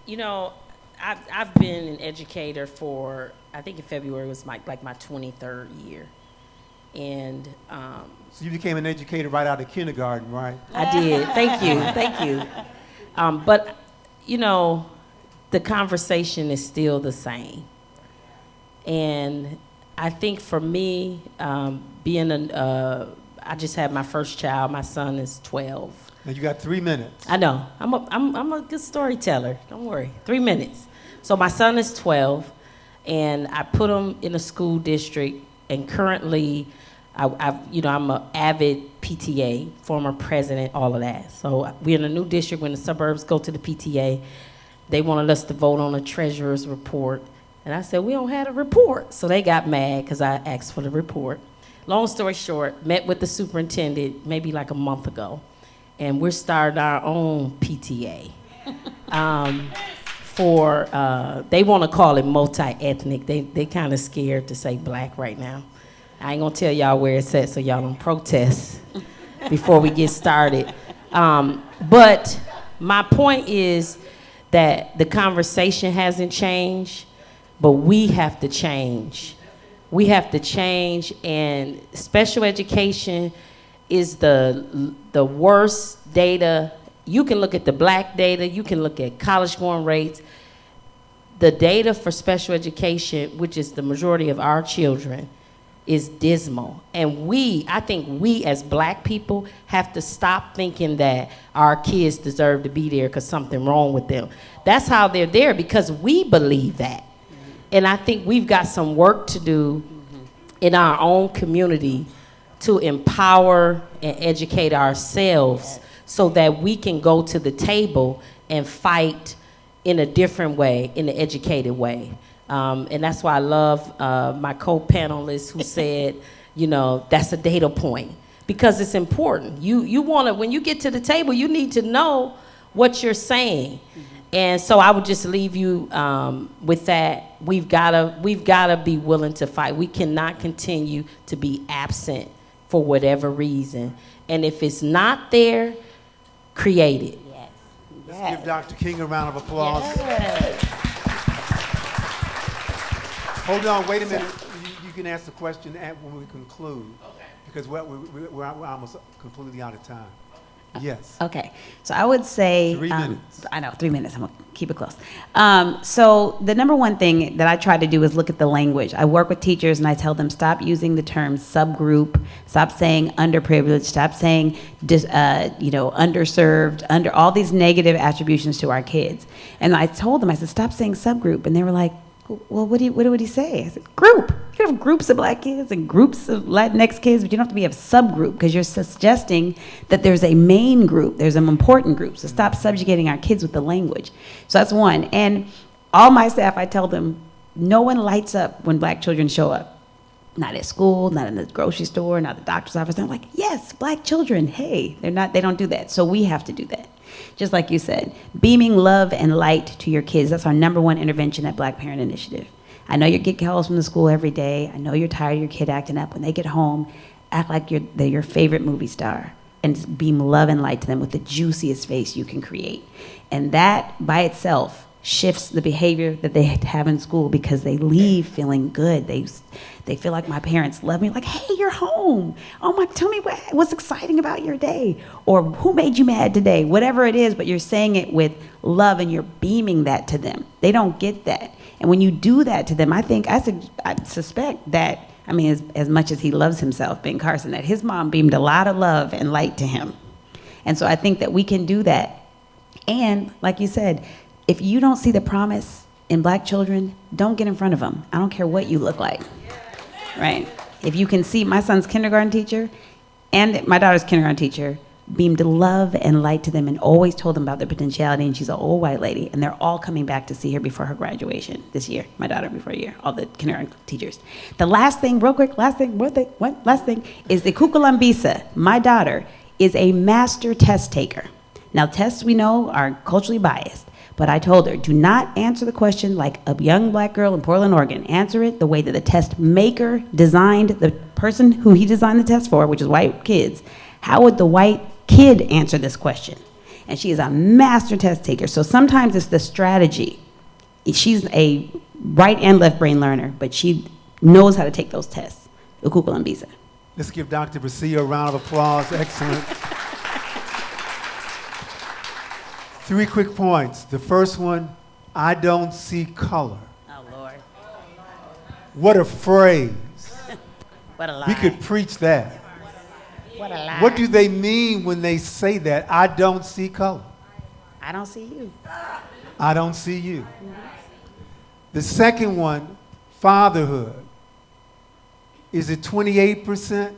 You know, I've been an educator for, I think in February was my 23rd year. And So you became an educator right out of kindergarten, right? I did. Thank you. Thank you. But, you know, the conversation is still the same. And I think for me, I just had my first child. My son is 12. Now you got 3 minutes. I know. I'm a good storyteller. Don't worry. 3 minutes. So my son is 12, and I put him in a school district, and currently, I'm an avid PTA, former president, all of that. So we're in a new district. When the suburbs go to the PTA, they wanted us to vote on a treasurer's report. And I said, we don't have a report. So they got mad because I asked for the report. Long story short, met with the superintendent maybe like a month ago. And we're starting our own PTA. They want to call it multi-ethnic. They kind of scared to say black right now. I ain't gonna tell y'all where it's at so y'all don't protest before we get started. But my point is that the conversation hasn't changed, but we have to change. We have to change, and special education is the worst data. You can look at the black data, you can look at college going rates. The data for special education, which is the majority of our children, is dismal. And I think we as black people have to stop thinking that our kids deserve to be there because something wrong with them. That's how they're there, because we believe that. And I think we've got some work to do in our own community to empower and educate ourselves so that we can go to the table and fight in a different way, in an educated way. And that's why I love my co-panelist who said, that's a data point, because it's important. You want to, when you get to the table, you need to know what you're saying. And so I would just leave you with that. We've gotta be willing to fight. We cannot continue to be absent for whatever reason. And if it's not there, create it. Yes. Let's give Dr. King a round of applause. Yes. Hold on, wait a minute. You can ask the question when we conclude. Okay. Because we're almost completely out of time. Yes. Okay, so I would say 3 minutes. I know, 3 minutes. I'm gonna keep it close. So the number one thing that I try to do is look at the language. I work with teachers and I tell them, stop using the term subgroup, stop saying underprivileged, stop saying underserved, under all these negative attributions to our kids. And I told them, I said, stop saying subgroup, and they were like, well, what would he say? I said, group. You have groups of black kids and groups of Latinx kids, but you don't have to be a subgroup, because you're suggesting that there's a main group, there's an important group. So stop subjugating our kids with the language. So that's one. And all my staff, I tell them, no one lights up when black children show up. Not at school, not in the grocery store, not the doctor's office. They're like, yes, black children, hey. They don't do that. So we have to do that. Just like you said, beaming love and light to your kids. That's our number one intervention at Black Parent Initiative. I know you get calls from the school every day. I know you're tired of your kid acting up. When they get home, act like they're your favorite movie star, and just beam love and light to them with the juiciest face you can create. And that by itself shifts the behavior that they have in school, because they leave feeling good. They feel like, my parents love me, like, hey, you're home. Oh my, tell me what's exciting about your day, or who made you mad today, whatever it is, but you're saying it with love and you're beaming that to them. They don't get that. And when you do that to them, I suspect that, as much as he loves himself, Ben Carson, that his mom beamed a lot of love and light to him. And so I think that we can do that. And like you said, if you don't see the promise in black children, don't get in front of them. I don't care what you look like, right? If you can see, my son's kindergarten teacher and my daughter's kindergarten teacher beamed love and light to them and always told them about their potentiality, and she's an old white lady, and they're all coming back to see her before her graduation this year. My daughter before a year, all the kindergarten teachers. The last thing, real quick, last thing is the Kukulambisa. My daughter is a master test taker. Now, tests we know are culturally biased, but I told her, do not answer the question like a young black girl in Portland, Oregon. Answer it the way that the test maker designed, the person who he designed the test for, which is white kids. How would the white kid answer this question? And she is a master test taker. So sometimes it's the strategy. She's a right and left brain learner, but she knows how to take those tests. Ukukulambisa. Let's give Dr. Garcia a round of applause. Excellent. 3 quick points. The first one, I don't see color. Oh, Lord. What a phrase. What a lie. We could preach that. What a lie. What do they mean when they say that? I don't see color. I don't see you. I don't see you. The second one, fatherhood. Is it 28%?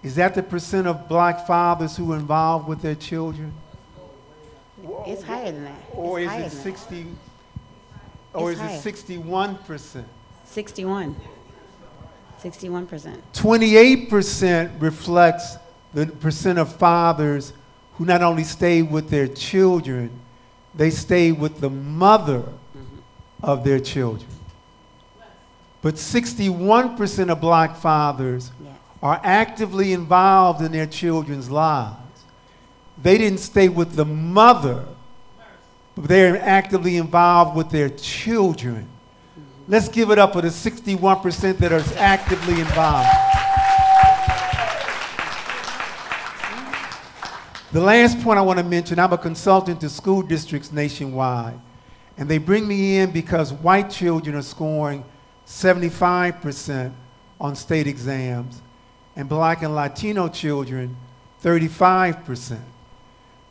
Is that the percent of black fathers who are involved with their children? It's higher than that. Or It's is higher it than that. 60? Or It's is higher. it 61%? 61. 61%. 28% reflects the percent of fathers who not only stay with their children, they stay with the mother of their children. But 61% of black fathers Yes. are actively involved in their children's lives. They didn't stay with the mother, but they're actively involved with their children. Let's give it up for the 61% that are actively involved. The last point I want to mention, I'm a consultant to school districts nationwide, and they bring me in because white children are scoring 75% on state exams, and black and Latino children, 35%.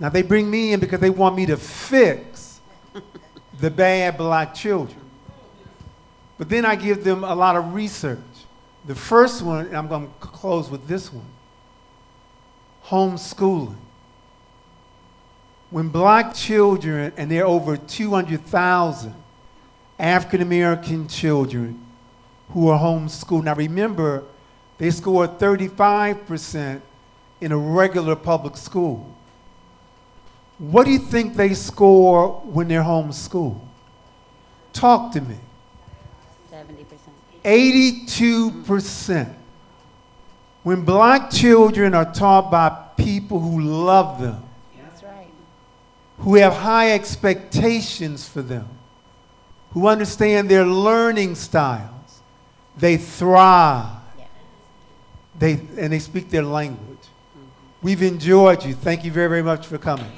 Now they bring me in because they want me to fix the bad black children. But then I give them a lot of research. The first one, and I'm going to close with this one, homeschooling. When black children, and there are over 200,000 African American children who are homeschooled. Now remember, they scored 35% in a regular public school. What do you think they score when they're homeschooled? Talk to me. 70%. 82%. When black children are taught by people who love them, That's right. who have high expectations for them, who understand their learning styles, they thrive. Yeah. And they speak their language. We've enjoyed you. Thank you very, very much for coming.